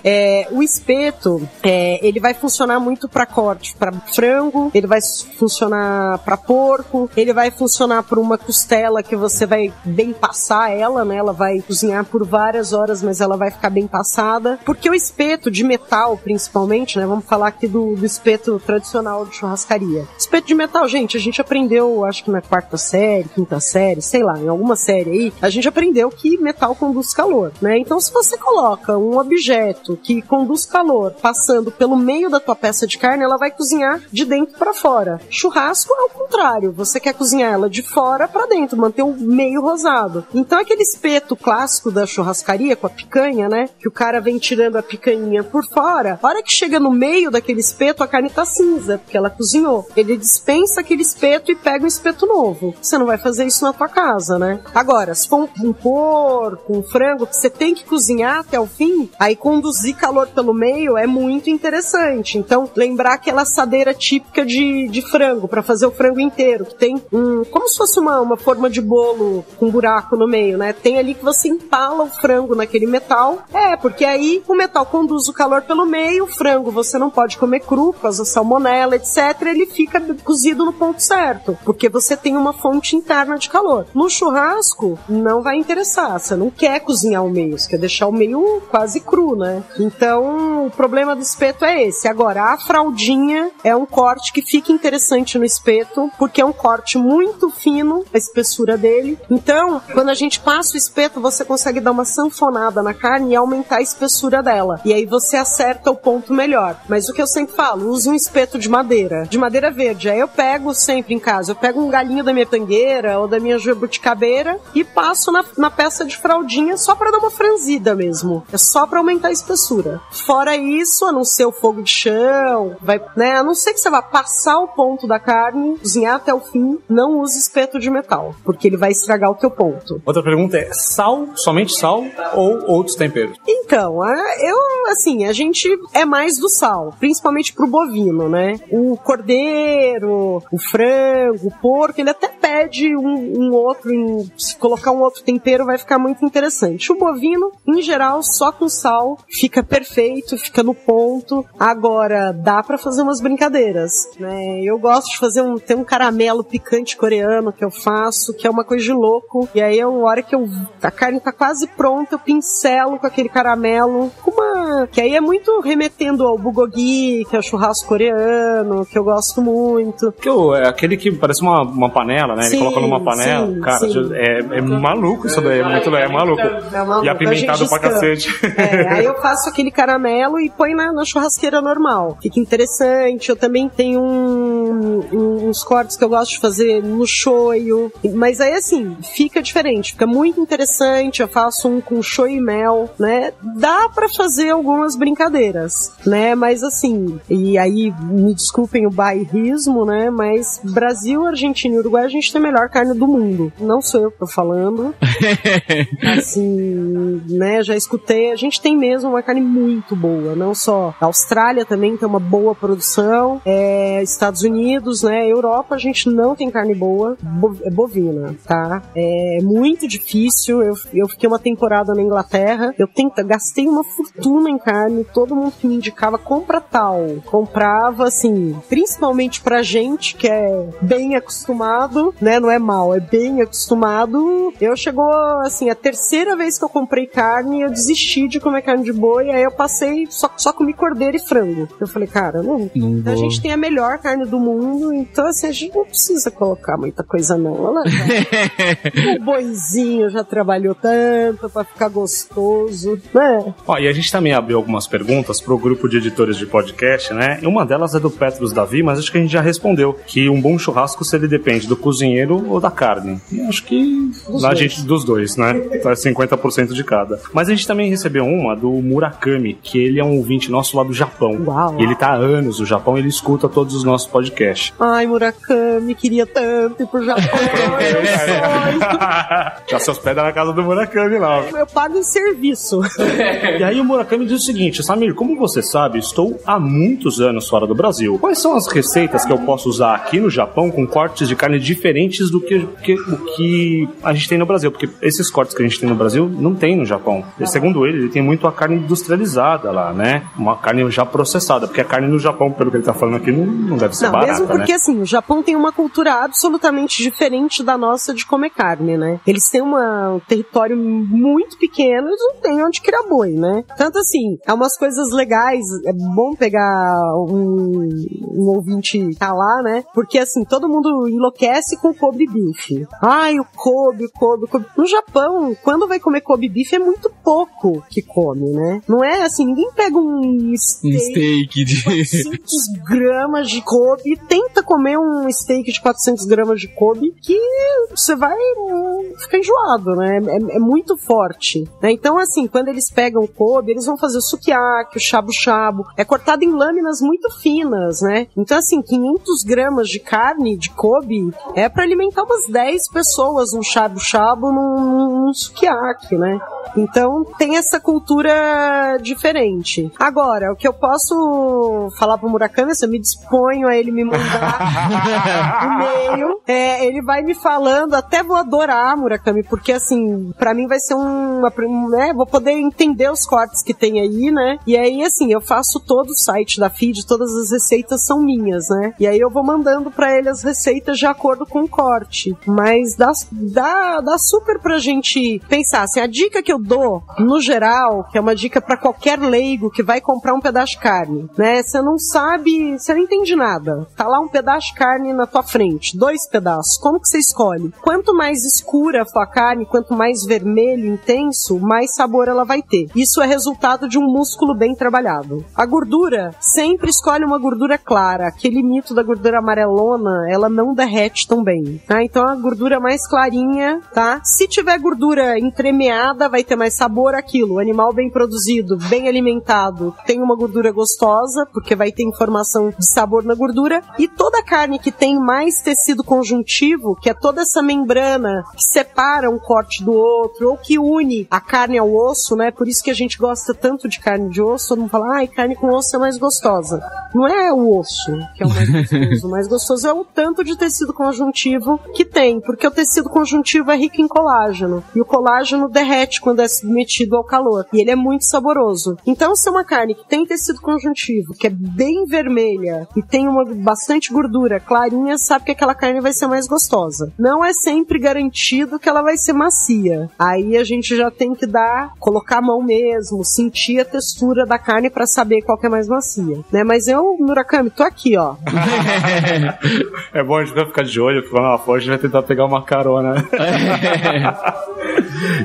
O espeto, ele vai funcionar muito pra corte, pra frango, ele vai funcionar pra porco, ele vai funcionar por uma costela que você vai bem passar ela, né? Ela vai cozinhar por várias horas, mas ela vai ficar bem passada. Porque o espeto de metal, principalmente, né? Vamos falar aqui do espeto tradicional de churrascaria. Espeto de metal, gente, a gente aprendeu, acho que na 4ª série, 5ª série, sei lá, em alguma série aí, a gente aprendeu que metal conduz calor, né? Então, se você coloca um objeto espeto que conduz calor passando pelo meio da tua peça de carne, ela vai cozinhar de dentro para fora. Churrasco é o contrário, você quer cozinhar ela de fora para dentro, manter o meio rosado. Então aquele espeto clássico da churrascaria com a picanha, né, que o cara vem tirando a picanha por fora, a hora que chega no meio daquele espeto, a carne tá cinza, porque ela cozinhou. Ele dispensa aquele espeto e pega um espeto novo. Você não vai fazer isso na tua casa, né? Agora, se for um porco, um frango, que você tem que cozinhar até o fim, aí conduzir calor pelo meio é muito interessante. Então, lembrar aquela assadeira típica de frango, para fazer o frango inteiro, que tem como se fosse uma forma de bolo com buraco no meio, né? Tem ali que você empala o frango naquele metal. Porque aí o metal conduz o calor pelo meio, o frango você não pode comer cru, por causa da salmonela, etc. Ele fica cozido no ponto certo, porque você tem uma fonte interna de calor. No churrasco, não vai interessar. Você não quer cozinhar o meio, você quer deixar o meio quase cru, né? Então, o problema do espeto é esse. Agora, a fraldinha é um corte que fica interessante no espeto, porque é um corte muito fino, a espessura dele. Então, quando a gente passa o espeto, você consegue dar uma sanfonada na carne e aumentar a espessura dela. E aí você acerta o ponto melhor. Mas o que eu sempre falo, use um espeto de madeira verde. Aí eu pego sempre em casa, eu pego um galinho da minha tangueira ou da minha jabuticabeira e passo na peça de fraldinha só pra dar uma franzida mesmo. É só pra aumentar a espessura. Fora isso, a não ser o fogo de chão, a não ser que você vá passar o ponto da carne, cozinhar até o fim, não use espeto de metal, porque ele vai estragar o teu ponto. Outra pergunta é, sal, somente sal ou outros temperos? Então, a gente é mais do sal, principalmente pro bovino, né? O cordeiro, o frango, o porco, ele até pede um outro, se colocar um outro tempero vai ficar muito interessante. O bovino, em geral, só com sal, fica perfeito, fica no ponto. Agora, dá pra fazer umas brincadeiras, né? Eu gosto de fazer tem um caramelo picante coreano que eu faço, que é uma coisa de louco. E aí, a hora que a carne tá quase pronta, eu pincelo com aquele caramelo, que aí é muito remetendo ao bulgogi, que é o churrasco coreano, que eu gosto muito. É aquele que parece uma panela, né? Ele coloca numa panela. Sim, cara, sim. É maluco isso daí, é maluco. E apimentado pra cacete. Aí eu faço aquele caramelo e põe na churrasqueira normal. Fica interessante. Eu também tenho uns cortes que eu gosto de fazer no shoyu. Mas aí, assim, fica diferente. Fica muito interessante. Eu faço um com shoyu e mel, né? Dá pra fazer algumas brincadeiras, né? Mas assim, e aí me desculpem o bairrismo, né? Mas Brasil, Argentina e Uruguai a gente tem a melhor carne do mundo. Não sou eu que tô falando. Assim, né? Já escutei. A gente tem mesmo uma carne muito boa. Não só a Austrália também tem uma boa produção. Estados Unidos, né? Europa a gente não tem carne boa. Bovina, tá? É muito difícil. Eu fiquei uma temporada na Inglaterra. Eu gastei uma fortuna em carne. Todo mundo que me indicava, compra tal. Comprava, assim, principalmente pra gente que é bem acostumado, né? Não é mal, é bem acostumado. Chegou, assim, a terceira vez que eu comprei carne, eu desisti de comer carne de boi, aí eu passei, só comi cordeiro e frango. Eu falei, cara, não a gente tem a melhor carne do mundo, então, assim, a gente não precisa colocar muita coisa não. O boizinho já trabalhou tanto pra ficar gostoso, né? E a gente também abriu algumas perguntas pro grupo de editores de podcast, né? E uma delas é do Petros Davi, mas acho que a gente já respondeu que um bom churrasco, se ele depende do cozinheiro ou da carne. E acho que dos dois, né? Então é 50% de cada. Mas a gente também recebeu uma do Murakami, que ele é um ouvinte nosso lá do Japão. Uau. Ele tá há anos no Japão, ele escuta todos os nossos podcasts. Ai, Murakami, queria tanto ir pro Japão. Já se hospeda na casa do Murakami lá. Eu pago em serviço. E aí o Murakami diz o seguinte: Samir, como você sabe, estou há muitos anos fora do Brasil. Quais são as receitas que eu posso usar aqui no Japão com cortes de carne diferentes do que o que a gente tem no Brasil? Porque esses cortes que a gente tem no Brasil não tem no Japão. E, segundo ele tem muito a carne industrializada lá, né? Uma carne já processada, porque a carne no Japão, pelo que ele tá falando aqui, não deve ser barata, mesmo porque, né? Assim, o Japão tem uma cultura absolutamente diferente da nossa de comer carne, né? Eles têm um território muito pequeno, eles não têm onde criar boi, né? Tanto assim, é umas coisas legais, é bom pegar um ouvinte tá lá, né? Porque assim, todo mundo enlouquece com o Kobe beef. Ai, o Kobe. No Japão, quando vai comer Kobe beef, é muito pouco que come, né? Não é assim, ninguém pega um steak de 400 gramas de Kobe e tenta comer um steak de 400 gramas de Kobe, que você vai ficar enjoado, né? É muito forte, né? Então, assim, quando eles pegam o Kobe, eles vão fazer o sukiyaki, o shabu-shabu, é cortado em lâminas muito finas, né? Então, assim, 500 gramas de carne de Kobe é pra alimentar umas 10 pessoas, um shabu-shabu num sukiyaki, né? Então, tem essa cultura diferente. Agora, o que eu posso falar pro Murakami, eu me disponho a ele me mandar e-mail, ele vai me falando, até vou adorar, Murakami, porque, assim, pra mim vai ser né, vou poder entender os cortes que tem aí, né? E aí, assim, eu faço todo o site da feed, todas as receitas são minhas, né? E aí eu vou mandando pra ele as receitas de acordo com o corte. Mas dá super pra gente pensar, assim, a dica que eu dou, no geral, que é uma dica pra qualquer leigo que vai comprar um pedaço de carne, né? Você não sabe, você não entende nada. Tá lá um pedaço de carne na tua frente, 2 pedaços. Como que você escolhe? Quanto mais escura a tua carne, quanto mais vermelho, intenso, mais sabor ela vai ter. Isso é resultado de um músculo bem trabalhado. A gordura, sempre escolhe uma gordura clara. Aquele mito da gordura amarelona, ela não derrete tão bem, tá? Então a gordura mais clarinha, tá? Se tiver gordura entremeada, vai ter mais sabor aquilo. O animal bem produzido, bem alimentado, tem uma gordura gostosa, porque vai ter informação de sabor na gordura. E toda carne que tem mais tecido conjuntivo, que é toda essa membrana que separa um corte do outro, ou que une a carne ao osso, né? Por isso que a gente gosta tanto de carne de osso. Todo mundo fala, carne com osso é mais gostosa. Não é o osso que é o mais gostoso. O mais gostoso é o tanto de tecido conjuntivo que tem, porque o tecido conjuntivo é rico em colágeno. E o colágeno derrete quando é submetido ao calor. E ele é muito saboroso. Então, se é uma carne que tem tecido conjuntivo, que é bem vermelha e tem bastante gordura clarinha, sabe que aquela carne vai ser mais gostosa. Não é sempre garantido que ela vai ser macia. Aí a gente já tem que colocar a mão mesmo, sentir a textura da carne pra saber qual que é mais macia, né? Mas eu, Murakami, tô aqui, ó. É bom a gente vai ficar de olho, que quando ela for a gente vai tentar pegar uma carona.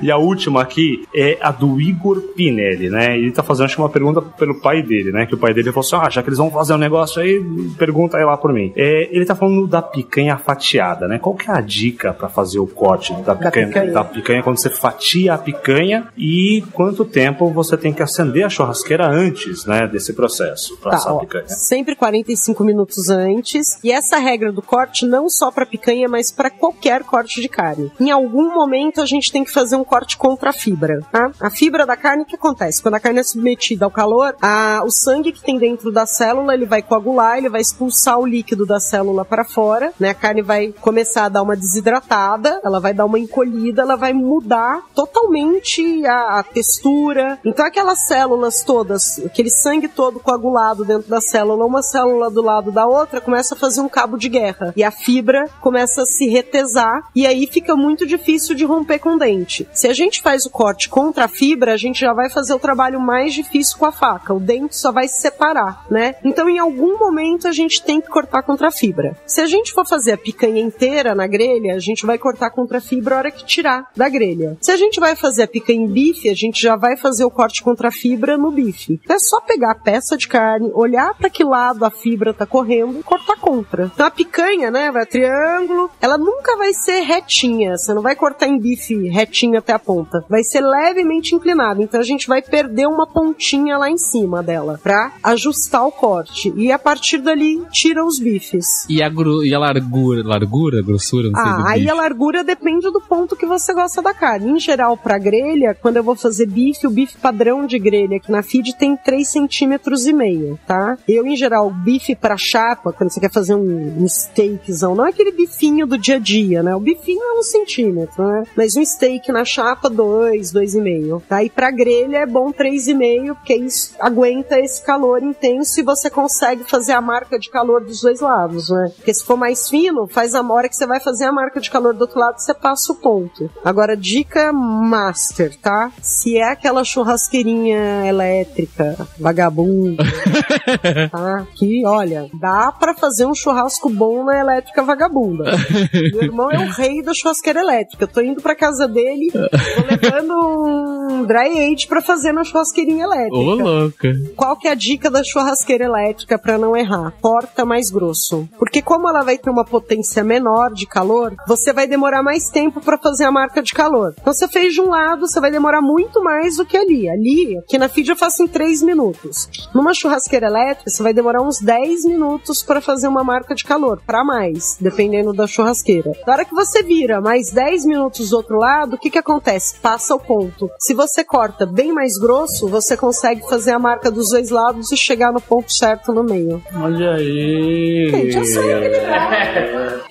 E a última aqui é a do Igor Pinelli, né? Ele tá fazendo, acho que uma pergunta pelo pai dele, né? Que o pai dele falou assim, já que eles vão fazer um negócio aí, pergunta aí lá por mim. Ele tá falando da picanha fatiada, né? Qual que é a dica pra fazer o corte da picanha quando você fatia a picanha e quanto tempo você tem que acender a churrasqueira antes, né? Desse processo pra assar a picanha? Sempre 45 minutos antes. E essa regra do corte não só pra picanha, mas pra qualquer corte de carne. Em algum momento a gente tem que fazer um corte contra a fibra, tá? A fibra da carne, o que acontece? Quando a carne é submetida ao calor, o sangue que tem dentro da célula, ele vai coagular, ele vai expulsar o líquido da célula para fora, né? A carne vai começar a dar uma desidratada, ela vai dar uma encolhida, ela vai mudar totalmente a textura. Então aquelas células todas, aquele sangue todo coagulado dentro da célula, uma célula do lado da outra, começa a fazer um cabo de guerra. E a fibra começa a se retesar, e aí fica muito difícil de romper com o dente. Se a gente faz o corte contra a fibra, a gente já vai fazer o trabalho mais difícil com a faca. O dente só vai se separar, né? Então, em algum momento, a gente tem que cortar contra a fibra. Se a gente for fazer a picanha inteira na grelha, a gente vai cortar contra a fibra a hora que tirar da grelha. Se a gente vai fazer a picanha em bife, a gente já vai fazer o corte contra a fibra no bife. Então, é só pegar a peça de carne, olhar para que lado a fibra tá correndo e cortar contra. Então, a picanha, né, vai triângulo, ela nunca vai ser retinha. Você não vai cortar em bife retinho até a ponta. Vai ser levemente inclinado. Então, a gente vai perder uma pontinha lá em cima dela pra ajustar o corte. E a partir dali, tira os bifes. E a largura, grossura, não sei do aí bife. A largura depende do ponto que você gosta da carne. Em geral, pra grelha, quando eu vou fazer bife, o bife padrão de grelha aqui na feed tem 3,5 cm, tá? Eu, em geral, bife pra chapa, quando você quer fazer um steakzão, não é aquele bifinho do dia a dia, né? O bifinho é 1 centímetro, né? Mas um steak na chapa, 2,5. Tá? E pra grelha é bom 3,5, porque isso aguenta esse calor intenso e você consegue fazer a marca de calor dos dois lados, né? Porque se for mais fino, faz a hora que você vai fazer a marca de calor do outro lado, você passa o ponto. Agora, dica master, tá? Se é aquela churrasqueirinha elétrica, vagabunda, tá? Que, olha, dá pra fazer um churrasco bom na elétrica vagabunda. Meu irmão é o rei da churrasqueira elétrica. Eu tô indo pra casa dele ele, tô levando um dry age pra fazer na churrasqueirinha elétrica. Ô, louca. Qual que é a dica da churrasqueira elétrica pra não errar? Corta mais grosso. Porque como ela vai ter uma potência menor de calor, você vai demorar mais tempo pra fazer a marca de calor. Então você fez de um lado, você vai demorar muito mais do que ali. Ali, aqui na feed eu faço em 3 minutos. Numa churrasqueira elétrica, você vai demorar uns 10 minutos pra fazer uma marca de calor. Pra mais, dependendo da churrasqueira. Na hora que você vira mais 10 minutos do outro lado, o que acontece? Passa o ponto. Se você corta bem mais grosso, você consegue fazer a marca dos dois lados e chegar no ponto certo no meio. Olha aí. Gente, eu sei.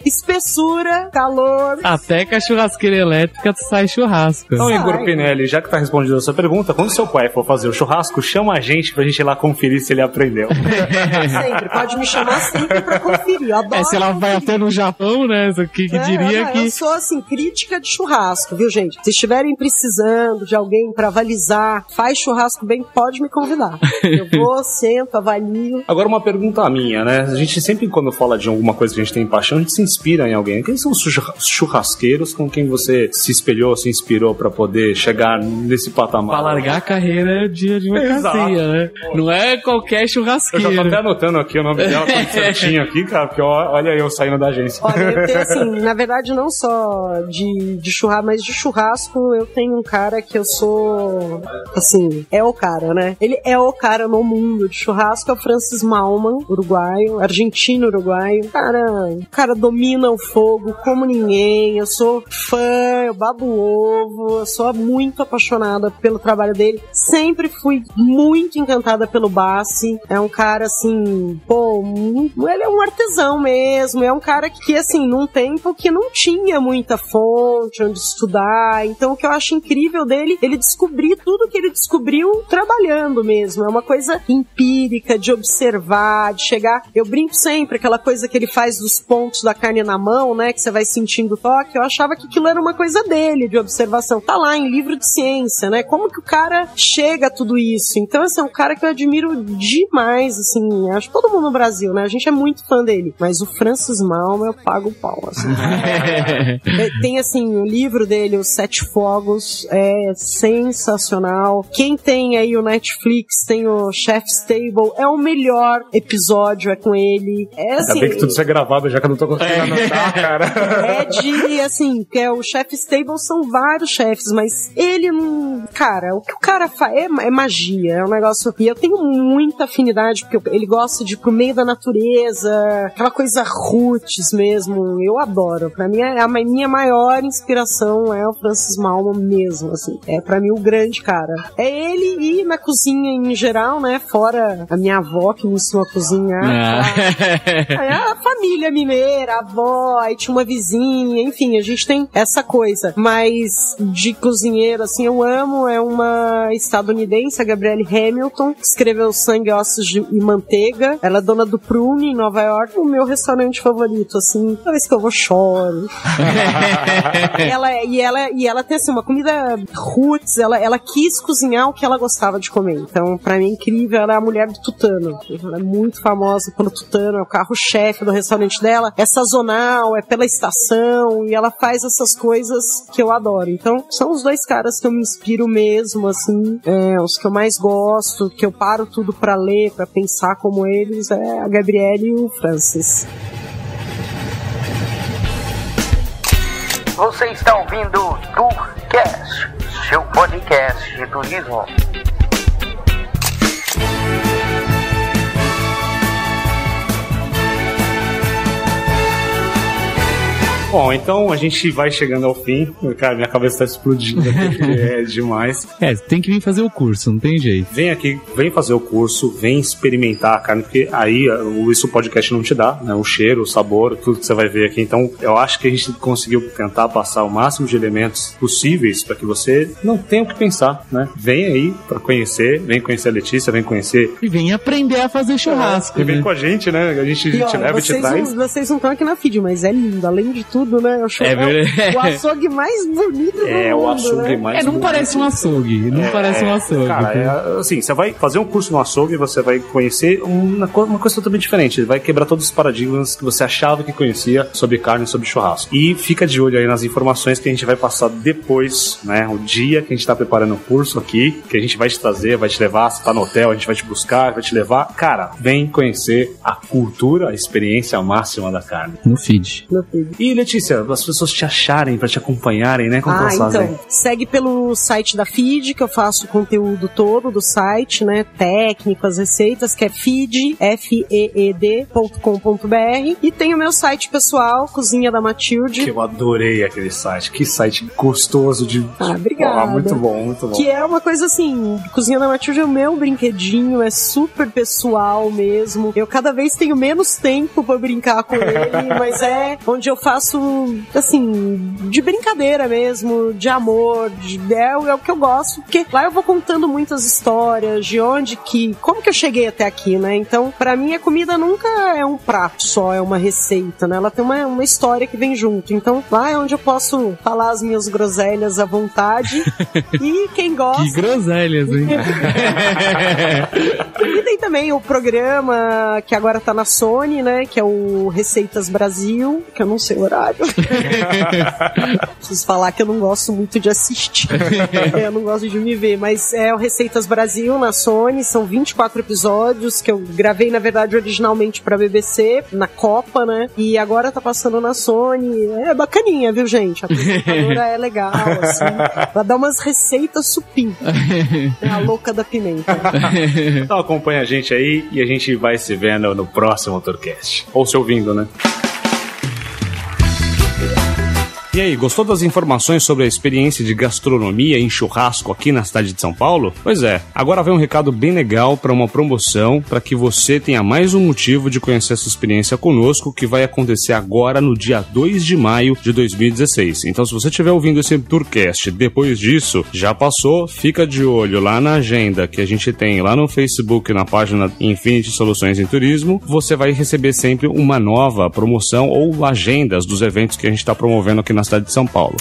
Espessura, calor. Até que a churrasqueira elétrica sai churrasco. Então, Igor Pinelli, já que tá respondendo a sua pergunta, quando seu pai for fazer o churrasco, chama a gente pra gente ir lá conferir se ele aprendeu. Sempre, pode me chamar sempre pra conferir. Eu adoro se ela vai até no Japão, né? Que diria que... Eu sou, assim, crítica de churrasco, viu, gente? Se estiverem precisando de alguém pra avalizar, faz churrasco bem, pode me convidar. Eu vou, sento, avalio. Agora, uma pergunta minha, né? A gente sempre, quando fala de alguma coisa que a gente tem paixão, a gente se inspira em alguém. Quem são os churrasqueiros com quem você se espelhou, se inspirou pra poder chegar nesse patamar? Pra largar a carreira de advocacia, né? Não é qualquer churrasqueiro. Eu já tô até anotando aqui o nome dela, tá certinho aqui, cara, porque olha eu saindo da agência. Olha, eu tenho, assim, na verdade, não só de churrasco, mas de churrasco, eu tenho um cara que eu sou, assim, é o cara, né? Ele é o cara no mundo de churrasco, é o Francis Mallmann, uruguaio, argentino-uruguaio. O cara domina o fogo como ninguém, eu sou fã, eu babo ovo, eu sou muito apaixonada pelo trabalho dele, sempre fui muito encantada pelo Bassi, é um cara, assim, pô, ele é um artesão mesmo, é um cara que, assim, num tempo que não tinha muita fonte onde estudar, então o que eu acho incrível dele, ele descobrir tudo que ele descobriu trabalhando mesmo, é uma coisa empírica, de observar, de chegar, eu brinco sempre, aquela coisa que ele faz dos pontos da carne na mão, né, que você vai sentindo o toque, eu achava que aquilo era uma coisa dele, de observação, tá lá em livro de ciência, né, como que o cara chega a tudo isso, então, assim, é um cara que eu admiro demais, assim, acho que todo mundo no Brasil, né, a gente é muito fã dele, mas o Francis Mallmann eu pago o pau, assim. Tem, assim, o livro dele, Os Sete Fogos, é sensacional. Quem tem aí o Netflix, tem o Chef's Table, é o melhor episódio, é com ele. É, assim, ainda bem que tudo isso é gravado, já que eu não tô conseguindo anotar, cara. É de, assim, que é o Chef's Table, são vários chefes, mas ele não... Cara, o que o cara faz é magia, é um negócio... E eu tenho muita afinidade, porque ele gosta de ir pro meio da natureza, aquela coisa roots mesmo, eu adoro. Pra mim, a minha maior inspiração é o Francis Mallmann mesmo, assim. É pra mim o grande cara. É ele e na cozinha em geral, né? Fora a minha avó que me ensinou a cozinhar. A família mineira, a avó, aí tinha uma vizinha, enfim, a gente tem essa coisa. Mas de cozinheiro, assim, eu amo, é uma estadunidense, a Gabrielle Hamilton, que escreveu Sangue, Ossos e Manteiga. Ela é dona do Prune, em Nova York, o meu restaurante favorito, assim, toda vez que eu vou, choro. ela tem, assim, uma comida roots, ela quis cozinhar o que ela gostava de comer, então, pra mim, é incrível, ela é a mulher do tutano, ela é muito famosa pelo tutano, é o carro-chefe do restaurante dela, é sazonal, é pela estação, e ela faz essas coisas que eu adoro, então, são os dois caras que eu me inspiro mesmo, assim, os que eu mais gosto, que eu paro tudo pra ler, pra pensar como eles, é a Gabrielle e o Francis. Você está ouvindo o Tourcast, seu podcast de turismo. Bom, então a gente vai chegando ao fim. Cara, minha cabeça tá explodindo aqui, é demais. Tem que vir fazer o curso, não tem jeito. Vem aqui, vem fazer o curso, vem experimentar a carne, porque aí isso o podcast não te dá, né? O cheiro, o sabor, tudo que você vai ver aqui. Então, eu acho que a gente conseguiu tentar passar o máximo de elementos possíveis para que você não tenha o que pensar, né? Vem aí para conhecer, vem conhecer a Letícia, vem conhecer... E vem aprender a fazer churrasco, e vem com a gente, né? A gente te leva e te traz. Vocês não estão aqui na feed, mas é lindo. Além de tudo, tudo, né? O açougue mais bonito do mundo, o açougue né? mais não parece um açougue. Não parece um açougue. Cara, assim, você vai fazer um curso no açougue, você vai conhecer uma coisa totalmente diferente. Vai quebrar todos os paradigmas que você achava que conhecia sobre carne e sobre churrasco. E fica de olho aí nas informações que a gente vai passar depois, né? O dia que a gente tá preparando o curso aqui, que a gente vai te trazer, vai te levar, você tá no hotel, a gente vai te buscar, vai te levar. Cara, vem conhecer a cultura, a experiência máxima da carne. No feed. E Letícia, as pessoas te acharem, pra te acompanharem, né? Como elas fazem? Então, segue pelo site da Feed, que eu faço o conteúdo todo do site, né? Técnico, as receitas, que é feed, feed.com.br. E tem o meu site pessoal, Cozinha da Matilde. Que eu adorei aquele site. Que site gostoso de... obrigada. Muito bom, muito bom. Que é uma coisa assim, Cozinha da Matilde é o meu brinquedinho, é super pessoal mesmo. Eu cada vez tenho menos tempo pra brincar com ele, mas é onde eu faço, assim, de brincadeira mesmo, de amor, é o que eu gosto, porque lá eu vou contando muitas histórias de como que eu cheguei até aqui, né? Então, pra mim, a comida nunca é um prato só, é uma receita, né? Ela tem uma história que vem junto. Então, lá é onde eu posso falar as minhas groselhas à vontade. E quem gosta... Que groselhas, hein? E tem também o programa que agora tá na Sony, né? Que é o Receitas Brasil, que eu não sei o horário. Preciso falar que eu não gosto muito de assistir. Eu não gosto de me ver, mas é o Receitas Brasil na Sony, são 24 episódios que eu gravei, na verdade, originalmente pra BBC, na Copa, né? E agora tá passando na Sony. É bacaninha, viu, gente? A apresentadora é legal, assim. Ela dá umas receitas supim. É a louca da pimenta. Então acompanha a gente aí e a gente vai se vendo no próximo Tourcast. Ou se ouvindo, né? E aí, gostou das informações sobre a experiência de gastronomia em churrasco aqui na cidade de São Paulo? Pois é, agora vem um recado bem legal para uma promoção para que você tenha mais um motivo de conhecer essa experiência conosco, que vai acontecer agora no dia 2 de maio de 2016. Então, se você estiver ouvindo esse Tourcast depois disso, já passou, fica de olho lá na agenda que a gente tem lá no Facebook, na página Infinity Soluções em Turismo. Você vai receber sempre uma nova promoção ou agendas dos eventos que a gente está promovendo aqui na cidade de São Paulo.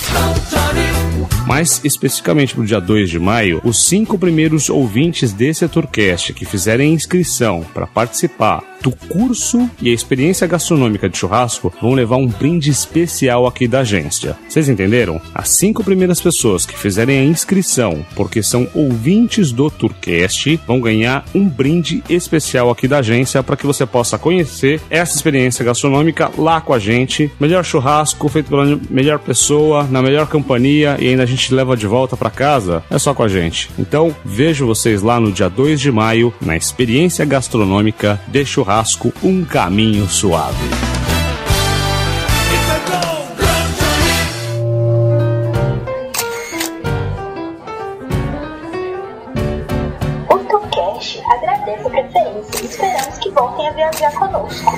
Mais especificamente para o dia 2 de maio, os 5 primeiros ouvintes desse Tourcast que fizerem inscrição para participar do curso e a experiência gastronômica de churrasco vão levar um brinde especial aqui da agência. Vocês entenderam? As 5 primeiras pessoas que fizerem a inscrição, porque são ouvintes do Tourcast, vão ganhar um brinde especial aqui da agência para que você possa conhecer essa experiência gastronômica lá com a gente. Melhor churrasco feito pela melhor pessoa, na melhor companhia, e ainda a gente leva de volta para casa. É só com a gente. Então, vejo vocês lá no dia 2 de maio na experiência gastronômica de churrasco, um caminho suave. O Tourcast agradece a preferência e esperamos que voltem a viajar conosco.